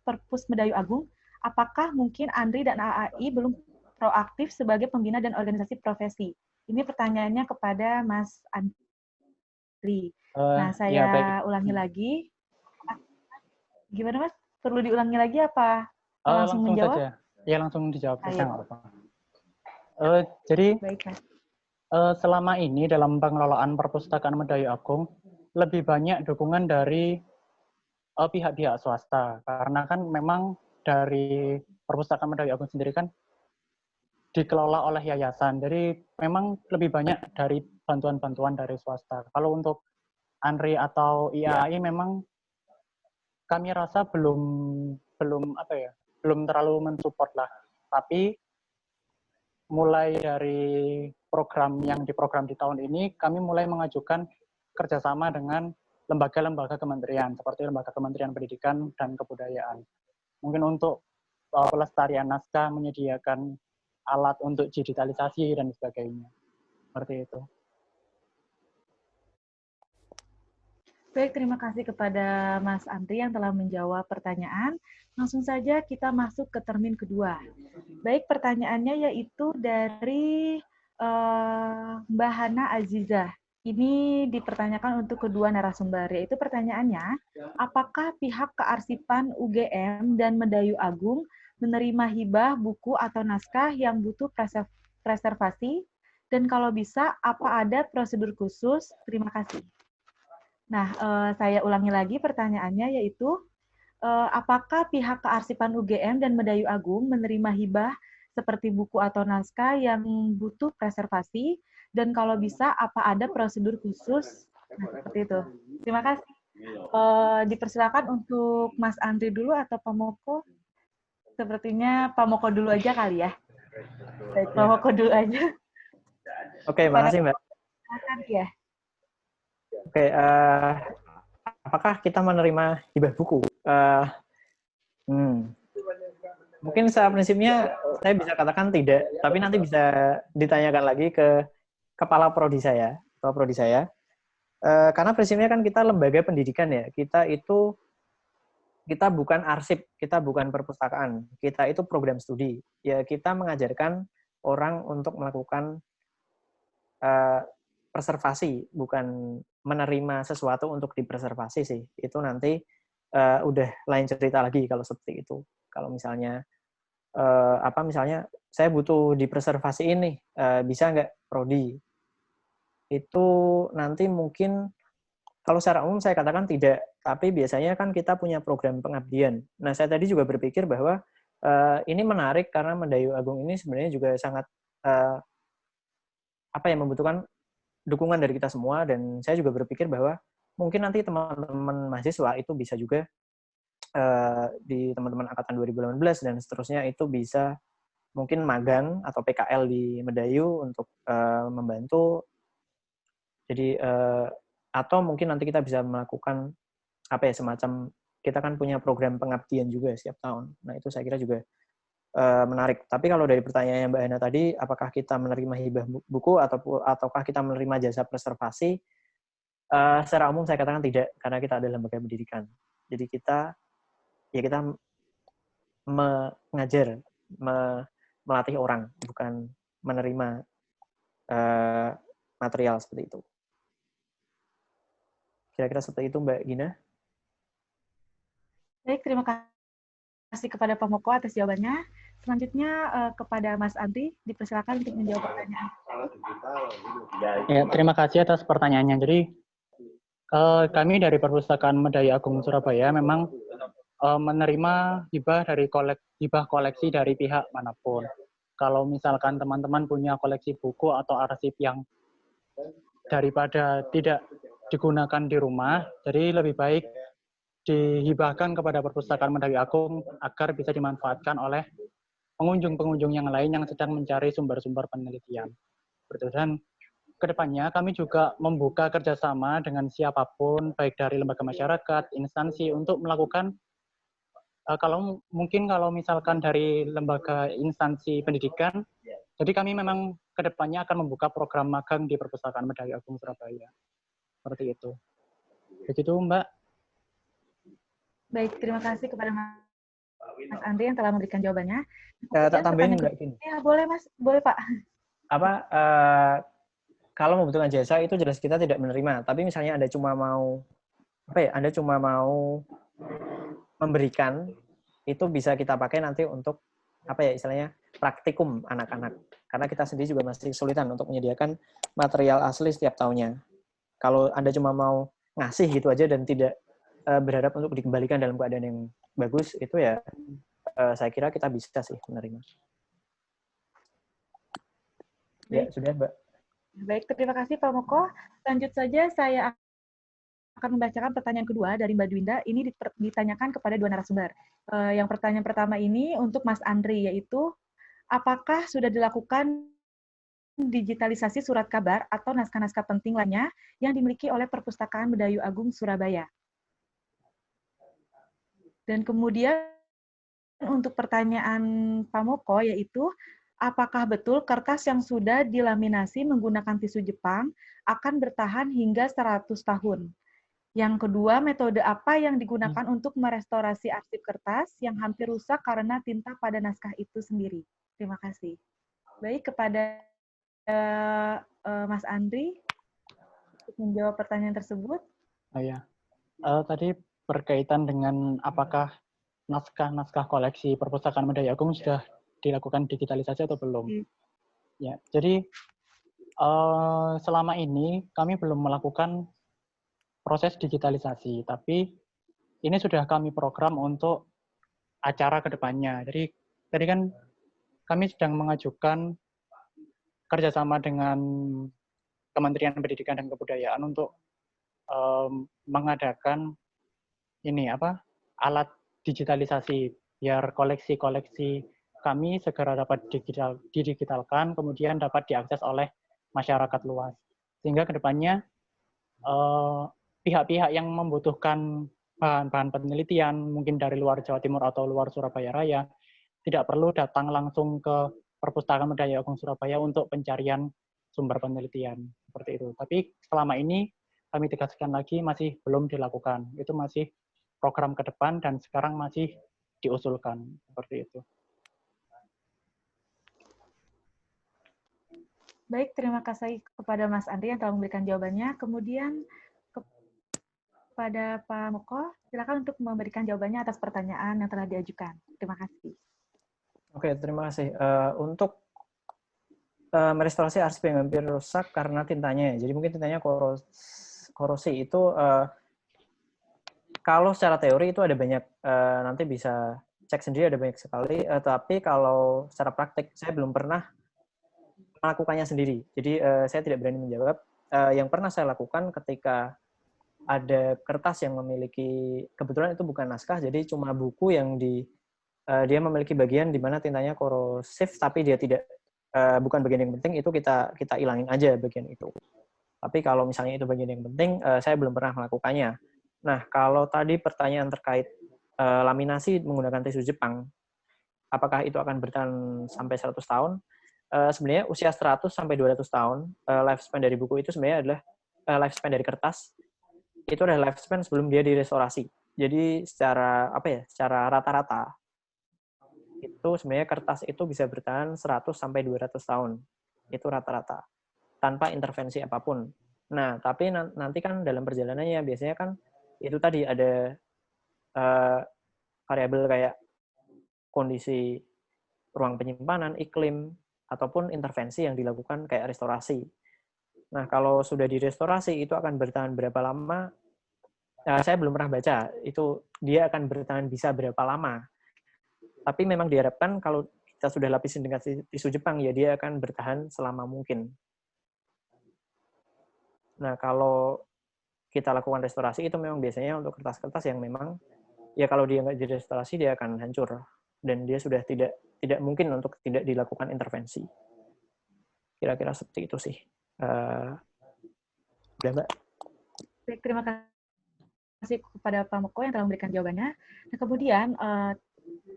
Perpus Medayu Agung, apakah mungkin Andri dan AAI belum proaktif sebagai pembina dan organisasi profesi? Ini pertanyaannya kepada Mas Andri. Nah, Ya, saya baik. ulangi lagi. Gimana, Mas? Perlu diulangi lagi apa? Langsung menjawab? Saja. Ya, langsung dijawab Ayo. saja, nggak apa-apa. Jadi, Baik, Mas. selama ini dalam pengelolaan perpustakaan Medayu Agung, lebih banyak dukungan dari pihak-pihak swasta. Karena kan memang dari perpustakaan Medayu Agung sendiri kan dikelola oleh yayasan. Jadi memang lebih banyak dari bantuan-bantuan dari swasta. Kalau untuk Andri atau IAI memang kami rasa belum terlalu mensupport lah. Tapi mulai dari program yang diprogram di tahun ini, kami mulai mengajukan kerjasama dengan lembaga-lembaga kementerian, seperti lembaga Kementerian Pendidikan dan Kebudayaan. Mungkin untuk pelestarian naskah, menyediakan alat untuk digitalisasi dan sebagainya. Seperti itu. Baik, terima kasih kepada Mas Andri yang telah menjawab pertanyaan. Langsung saja kita masuk ke termin kedua. Baik, pertanyaannya yaitu dari Mbak Hana Azizah. Ini dipertanyakan untuk kedua narasumber, yaitu pertanyaannya, apakah pihak kearsipan UGM dan Medayu Agung menerima hibah buku atau naskah yang butuh preservasi? Dan kalau bisa, apa ada prosedur khusus? Terima kasih. Nah, saya ulangi lagi pertanyaannya, yaitu apakah pihak kearsipan UGM dan Medayu Agung menerima hibah seperti buku atau naskah yang butuh preservasi, dan kalau bisa, apa ada prosedur khusus? Nah, seperti itu. Terima kasih. Dipersilakan untuk Mas Andri dulu atau Pak Moko? Sepertinya Pak Moko dulu aja kali ya. Baik, Pak Moko dulu aja. Oke, makasih Mbak. Ya. Oke, apakah kita menerima hibah buku? Mungkin secara prinsipnya saya bisa katakan tidak, tapi nanti bisa ditanyakan lagi ke kepala prodi saya, karena prinsipnya kan kita lembaga pendidikan ya, kita bukan arsip, kita bukan perpustakaan, kita itu program studi. Ya kita mengajarkan orang untuk melakukan preservasi, bukan menerima sesuatu untuk dipreservasi sih. Itu nanti udah lain cerita lagi kalau seperti itu. Kalau misalnya misalnya saya butuh dipreservasi ini, bisa nggak prodi? Itu nanti mungkin kalau secara umum saya katakan tidak, tapi biasanya kan kita punya program pengabdian. Nah, saya tadi juga berpikir bahwa ini menarik karena Medayu Agung ini sebenarnya juga sangat membutuhkan dukungan dari kita semua, dan saya juga berpikir bahwa mungkin nanti teman-teman mahasiswa itu bisa juga di teman-teman angkatan 2018 dan seterusnya itu bisa mungkin magang atau PKL di Medayu untuk membantu. Jadi atau mungkin nanti kita bisa melakukan semacam, kita kan punya program pengabdian juga setiap tahun. Nah, itu saya kira juga menarik. Tapi kalau dari pertanyaannya Mbak Hana tadi, apakah kita menerima hibah buku ataukah kita menerima jasa preservasi? Secara umum saya katakan tidak, karena kita adalah lembaga pendidikan. Jadi kita mengajar, melatih orang, bukan menerima material seperti itu. Kira-kira seperti itu, Mbak Gina. Baik, terima kasih kepada Pak Moko atas jawabannya. Selanjutnya kepada Mas Andri, dipersilakan untuk menjawab pertanyaan. Ya, terima kasih atas pertanyaannya. Jadi kami dari Perpustakaan Medayu Agung Surabaya memang menerima hibah koleksi dari pihak manapun. Kalau misalkan teman-teman punya koleksi buku atau arsip yang daripada tidak digunakan di rumah, jadi lebih baik dihibahkan kepada Perpustakaan Medayu Agung agar bisa dimanfaatkan oleh pengunjung-pengunjung yang lain yang sedang mencari sumber-sumber penelitian. Dan kedepannya kami juga membuka kerjasama dengan siapapun, baik dari lembaga masyarakat, instansi, untuk melakukan, kalau misalkan dari lembaga instansi pendidikan, jadi kami memang kedepannya akan membuka program magang di Perpustakaan Medayu Agung Surabaya. Seperti itu. Begitu, Mbak. Baik, terima kasih kepada Mas Andri yang telah memberikan jawabannya. Tak tambahin Mbak gini. Ya, boleh Mas, boleh Pak. Kalau membutuhkan jasa itu jelas kita tidak menerima. Tapi misalnya Anda cuma mau memberikan, itu bisa kita pakai nanti untuk istilahnya praktikum anak-anak. Karena kita sendiri juga masih kesulitan untuk menyediakan material asli setiap tahunnya. Kalau Anda cuma mau ngasih gitu aja dan tidak berharap untuk dikembalikan dalam keadaan yang bagus, itu ya saya kira kita bisa sih menerima. Ya, sudah Mbak. Baik, terima kasih Pak Moko. Lanjut saja, saya akan membacakan pertanyaan kedua dari Mbak Dwinda. Ini ditanyakan kepada dua narasumber. Yang pertanyaan pertama ini untuk Mas Andri, yaitu apakah sudah dilakukan digitalisasi surat kabar atau naskah-naskah penting lainnya yang dimiliki oleh Perpustakaan Medayu Agung Surabaya? Dan kemudian untuk pertanyaan Pak Moko, yaitu apakah betul kertas yang sudah dilaminasi menggunakan tisu Jepang akan bertahan hingga 100 tahun? Yang kedua, metode apa yang digunakan untuk merestorasi arsip kertas yang hampir rusak karena tinta pada naskah itu sendiri? Terima kasih. Baik, kepada Mas Andri, untuk menjawab pertanyaan tersebut. Tadi berkaitan dengan apakah naskah-naskah koleksi Perpustakaan Medayu Agung sudah dilakukan digitalisasi atau belum. Ya, jadi selama ini kami belum melakukan proses digitalisasi, tapi ini sudah kami program untuk acara ke depannya. Jadi tadi kan kami sedang mengajukan kerjasama dengan Kementerian Pendidikan dan Kebudayaan untuk mengadakan alat digitalisasi biar koleksi-koleksi kami segera dapat didigitalkan, kemudian dapat diakses oleh masyarakat luas. Sehingga kedepannya pihak-pihak yang membutuhkan bahan-bahan penelitian, mungkin dari luar Jawa Timur atau luar Surabaya Raya, tidak perlu datang langsung ke Perpustakaan Medayu Agung Surabaya untuk pencarian sumber penelitian. Seperti itu. Tapi selama ini kami tegaskan lagi masih belum dilakukan. Itu masih program ke depan dan sekarang masih diusulkan. Seperti itu. Baik, terima kasih kepada Mas Andri yang telah memberikan jawabannya. Kemudian kepada Pak Moko, silakan untuk memberikan jawabannya atas pertanyaan yang telah diajukan. Terima kasih. Oke, terima kasih. Untuk merestorasi arsip yang hampir rusak karena tintanya, jadi mungkin tintanya korosi itu kalau secara teori itu ada banyak, nanti bisa cek sendiri, ada banyak sekali, tapi kalau secara praktik saya belum pernah melakukannya sendiri. Jadi saya tidak berani menjawab. Yang pernah saya lakukan ketika ada kertas yang memiliki, kebetulan itu bukan naskah, jadi cuma buku yang dia memiliki bagian di mana tintanya korosif, tapi dia tidak bukan bagian yang penting, itu kita ilangin aja bagian itu. Tapi kalau misalnya itu bagian yang penting, saya belum pernah melakukannya. Nah, kalau tadi pertanyaan terkait laminasi menggunakan tisu Jepang, apakah itu akan bertahan sampai 100 tahun? Sebenarnya usia 100 sampai 200 tahun, lifespan dari buku itu sebenarnya adalah lifespan dari kertas, itu adalah lifespan sebelum dia direstorasi. Jadi secara rata-rata, itu sebenarnya kertas itu bisa bertahan 100 sampai 200 tahun. Itu rata-rata. Tanpa intervensi apapun. Nah, tapi nanti kan dalam perjalanannya biasanya kan itu tadi ada variabel kayak kondisi ruang penyimpanan, iklim, ataupun intervensi yang dilakukan kayak restorasi. Nah, kalau sudah direstorasi itu akan bertahan berapa lama? Saya belum pernah baca. Itu dia akan bertahan bisa berapa lama. Tapi memang diharapkan kalau kita sudah lapisin dengan tisu Jepang, ya dia akan bertahan selama mungkin. Nah, kalau kita lakukan restorasi itu memang biasanya untuk kertas-kertas yang memang, ya kalau dia nggak direstorasi, dia akan hancur. Dan dia sudah tidak mungkin untuk tidak dilakukan intervensi. Kira-kira seperti itu sih. Udah, Mbak. Baik, terima kasih kepada Pak Moko yang telah memberikan jawabannya. Nah, kemudian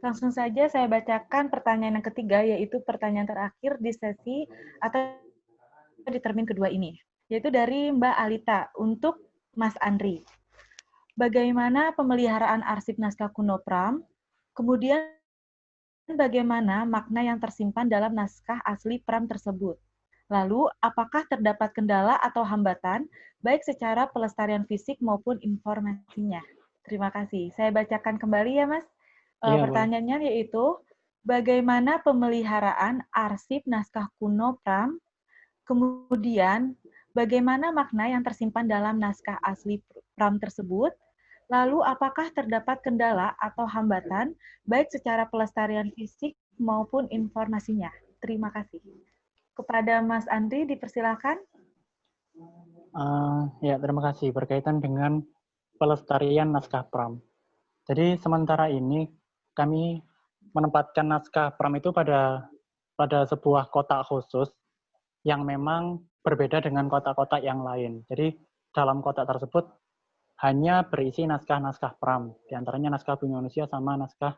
langsung saja saya bacakan pertanyaan yang ketiga, yaitu pertanyaan terakhir di sesi atau di termin kedua ini, yaitu dari Mbak Alita untuk Mas Andri. bagaimana pemeliharaan arsip naskah kuno Pram, kemudian bagaimana makna yang tersimpan dalam naskah asli Pram tersebut. Lalu, apakah terdapat kendala atau hambatan, baik secara pelestarian fisik maupun informasinya? Terima kasih. Saya bacakan kembali ya, Mas. Pertanyaannya yaitu, bagaimana pemeliharaan arsip naskah kuno Pram, kemudian bagaimana makna yang tersimpan dalam naskah asli Pram tersebut, lalu apakah terdapat kendala atau hambatan, baik secara pelestarian fisik maupun informasinya? Terima kasih. Kepada Mas Andri, dipersilakan. Ya, terima kasih. Berkaitan dengan pelestarian naskah Pram. Jadi sementara ini kami menempatkan naskah Pram itu pada sebuah kotak khusus yang memang berbeda dengan kotak-kotak yang lain. Jadi dalam kotak tersebut hanya berisi naskah-naskah Pram, di antaranya naskah Bumi Manusia sama naskah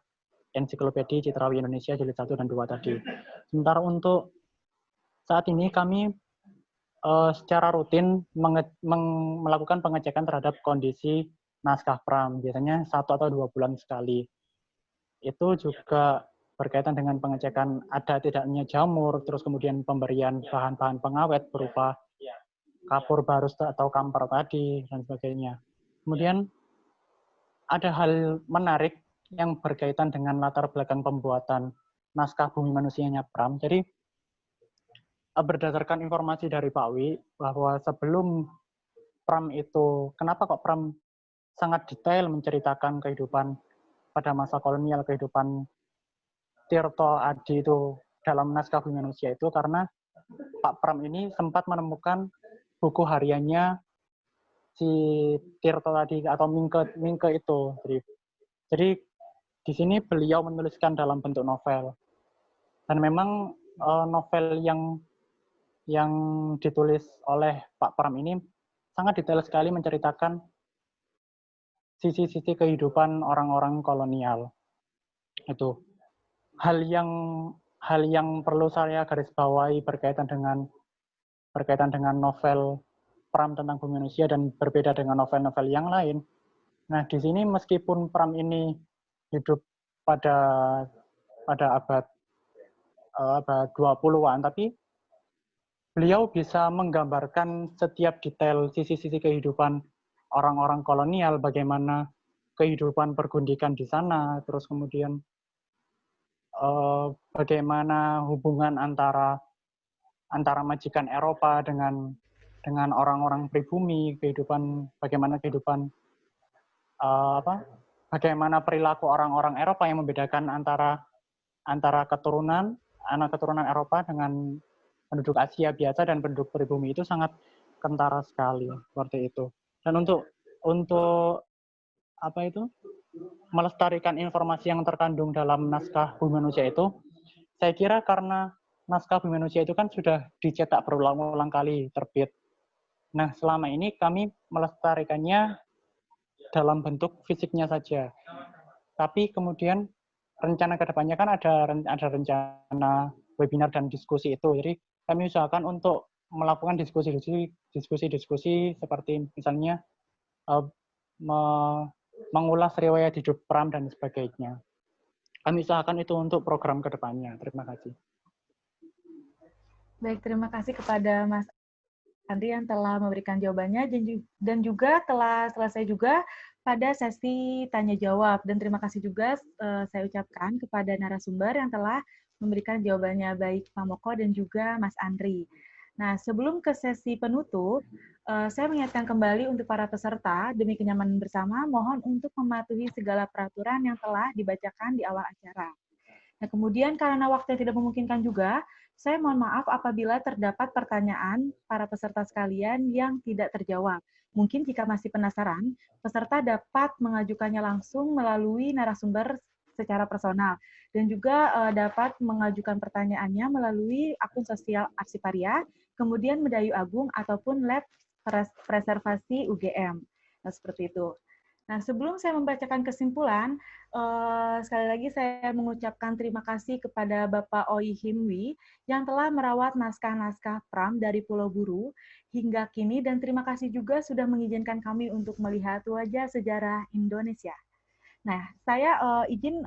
Ensiklopedia Citrawi Indonesia jilid 1 dan 2 tadi. Sementara untuk saat ini kami secara rutin melakukan pengecekan terhadap kondisi naskah Pram, biasanya 1 atau 2 bulan sekali. Itu juga berkaitan dengan pengecekan ada tidaknya jamur, terus kemudian pemberian bahan-bahan pengawet berupa kapur barus atau kamper tadi, dan sebagainya. Kemudian ada hal menarik yang berkaitan dengan latar belakang pembuatan naskah Bumi Manusianya Pram. Jadi berdasarkan informasi dari Pak Wi, bahwa sebelum Pram itu, kenapa kok Pram sangat detail menceritakan kehidupan pada masa kolonial, kehidupan Tirto Adi itu dalam naskah Bumi Manusia itu, karena Pak Pram ini sempat menemukan buku hariannya si Tirto tadi atau Mingke itu. Jadi di sini beliau menuliskan dalam bentuk novel. Dan memang novel yang ditulis oleh Pak Pram ini sangat detail sekali menceritakan sisi-sisi kehidupan orang-orang kolonial. Itu hal yang perlu saya garis bawahi berkaitan dengan novel Pram tentang Bumi Manusia dan berbeda dengan novel-novel yang lain. Nah, di sini meskipun Pram ini hidup pada abad 20-an, tapi beliau bisa menggambarkan setiap detail sisi-sisi kehidupan orang-orang kolonial, bagaimana kehidupan pergundikan di sana, terus kemudian bagaimana hubungan antara majikan Eropa dengan orang-orang pribumi, bagaimana perilaku orang-orang Eropa yang membedakan antara keturunan Eropa dengan penduduk Asia biasa dan penduduk pribumi itu sangat kentara sekali seperti itu. Dan untuk melestarikan informasi yang terkandung dalam naskah Bumi Manusia itu, saya kira karena naskah Bumi Manusia itu kan sudah dicetak berulang-ulang kali terbit. Nah, selama ini kami melestarikannya dalam bentuk fisiknya saja. Tapi kemudian rencana kedepannya kan ada rencana webinar dan diskusi itu. Jadi kami usahakan untuk melakukan diskusi seperti misalnya mengulas riwayat hidup Pram dan sebagainya. Kami usahakan itu untuk program kedepannya. Terima kasih. Baik, terima kasih kepada Mas Andri yang telah memberikan jawabannya dan juga telah selesai juga pada sesi tanya jawab. Dan terima kasih juga saya ucapkan kepada narasumber yang telah memberikan jawabannya, baik Pak Moko dan juga Mas Andri. Nah, sebelum ke sesi penutup, saya mengingatkan kembali untuk para peserta, demi kenyamanan bersama, mohon untuk mematuhi segala peraturan yang telah dibacakan di awal acara. Nah, kemudian karena waktu yang tidak memungkinkan juga, saya mohon maaf apabila terdapat pertanyaan para peserta sekalian yang tidak terjawab. Mungkin jika masih penasaran, peserta dapat mengajukannya langsung melalui narasumber secara personal, dan juga dapat mengajukan pertanyaannya melalui akun sosial Arsiparia, kemudian Medayu Agung, ataupun Lab Preservasi UGM. Nah, seperti itu. Nah, sebelum saya membacakan kesimpulan, sekali lagi saya mengucapkan terima kasih kepada Bapak Oi Himwi yang telah merawat naskah-naskah Pram dari Pulau Buru hingga kini, dan terima kasih juga sudah mengizinkan kami untuk melihat wajah sejarah Indonesia. Nah, saya izin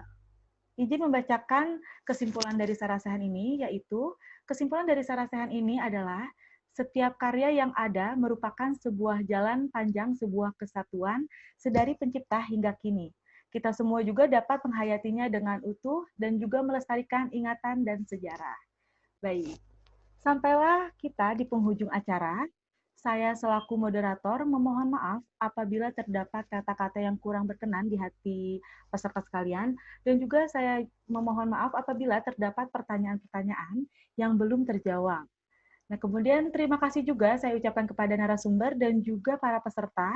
membacakan kesimpulan dari sarasehan ini, yaitu kesimpulan dari sarasehan ini adalah setiap karya yang ada merupakan sebuah jalan panjang sebuah kesatuan sedari pencipta hingga kini. Kita semua juga dapat menghayatinya dengan utuh dan juga melestarikan ingatan dan sejarah. Baik, sampailah kita di penghujung acara. Saya selaku moderator memohon maaf apabila terdapat kata-kata yang kurang berkenan di hati peserta sekalian, dan juga saya memohon maaf apabila terdapat pertanyaan-pertanyaan yang belum terjawab. Nah, kemudian terima kasih juga saya ucapkan kepada narasumber dan juga para peserta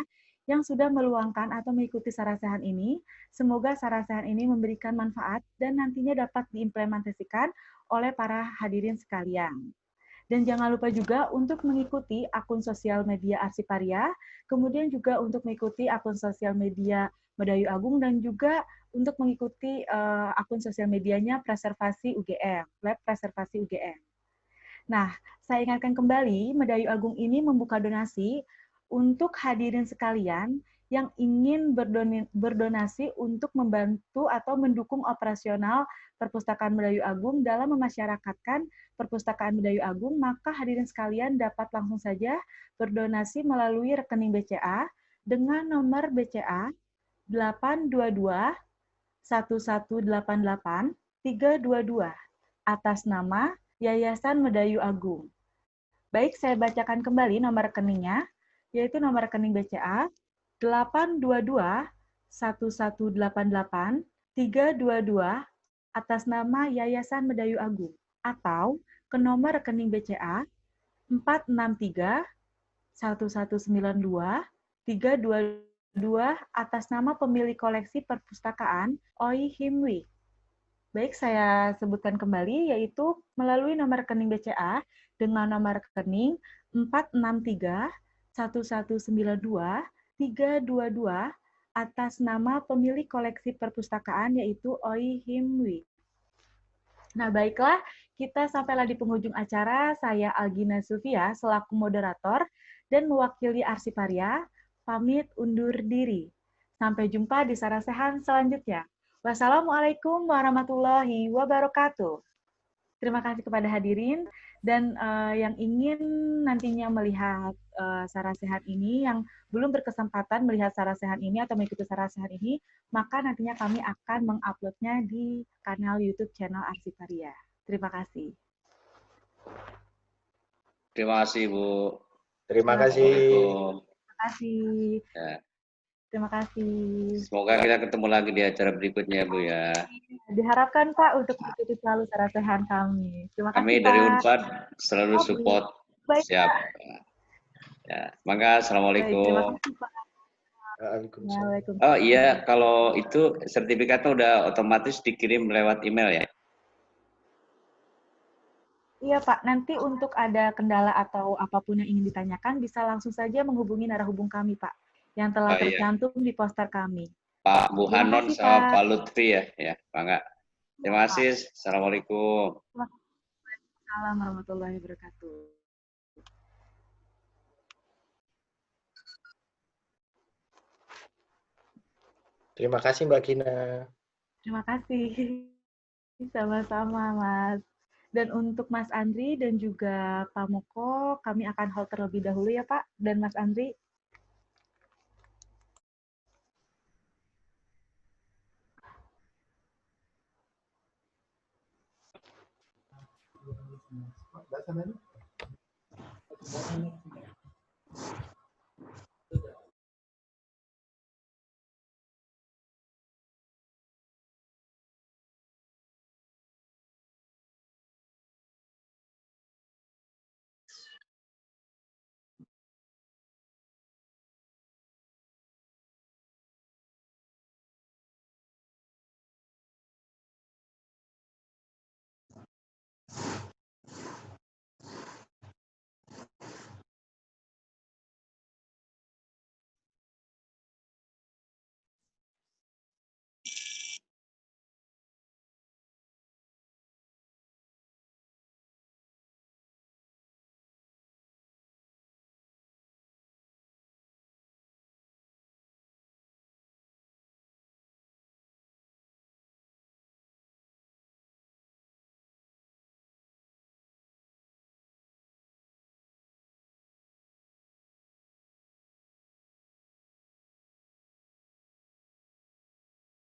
yang sudah meluangkan atau mengikuti sarasehan ini. Semoga sarasehan ini memberikan manfaat dan nantinya dapat diimplementasikan oleh para hadirin sekalian. Dan jangan lupa juga untuk mengikuti akun sosial media Arsiparia, kemudian juga untuk mengikuti akun sosial media Medayu Agung, dan juga untuk mengikuti akun sosial medianya Preservasi UGM, Lab Preservasi UGM. Nah, saya ingatkan kembali, Medayu Agung ini membuka donasi untuk hadirin sekalian yang ingin berdonasi untuk membantu atau mendukung operasional Perpustakaan Medayu Agung dalam memasyarakatkan Perpustakaan Medayu Agung, maka hadirin sekalian dapat langsung saja berdonasi melalui rekening BCA dengan nomor BCA 822 1188 322 atas nama Yayasan Medayu Agung. Baik, saya bacakan kembali nomor rekeningnya, yaitu nomor rekening BCA 822 1188 322 atas nama Yayasan Medayu Agung, atau ke nomor rekening BCA 463 1192 322 atas nama pemilik koleksi perpustakaan Oi Himwi. Baik, saya sebutkan kembali, yaitu melalui nomor rekening BCA dengan nomor rekening 463 1192 322 atas nama pemilik koleksi perpustakaan, yaitu Oi Himwi. Nah, baiklah, kita sampailah di penghujung acara. Saya Algina Sylvia selaku moderator dan mewakili Arsiparia pamit undur diri. Sampai jumpa di sarasehan selanjutnya. Wassalamualaikum warahmatullahi wabarakatuh. Terima kasih kepada hadirin, dan yang ingin nantinya melihat sarasehan ini, yang belum berkesempatan melihat sarasehan ini atau mengikuti sarasehan ini, maka nantinya kami akan menguploadnya di kanal YouTube channel Arsiparia. Terima kasih. Terima kasih, Bu. Terima kasih. Terima kasih. Ya. Terima kasih. Semoga kita ketemu lagi di acara berikutnya, Bu ya. Diharapkan Pak untuk mengikuti selalu sarasehan kami. Terima kasih, Kami Pak. dari Unpad selalu support. Baik, siap. Ya, semoga. Assalamualaikum. Baik, terima kasih, Pak. Waalaikumsalam. Oh iya, kalau itu sertifikatnya udah otomatis dikirim lewat email ya? Iya Pak, nanti untuk ada kendala atau apapun yang ingin ditanyakan, bisa langsung saja menghubungi narahubung kami Pak, yang telah tercantum di poster kami. Pak Bu Hanon sama Pak Lutfi ya, Pak Enggak. Terima kasih. Assalamualaikum. Waalaikumsalam warahmatullahi wabarakatuh. Terima kasih Mbak Gina. Terima kasih. Sama-sama Mas. Dan untuk Mas Andri dan juga Pak Moko, kami akan hold terlebih dahulu ya Pak. Dan Mas Andri. Dasar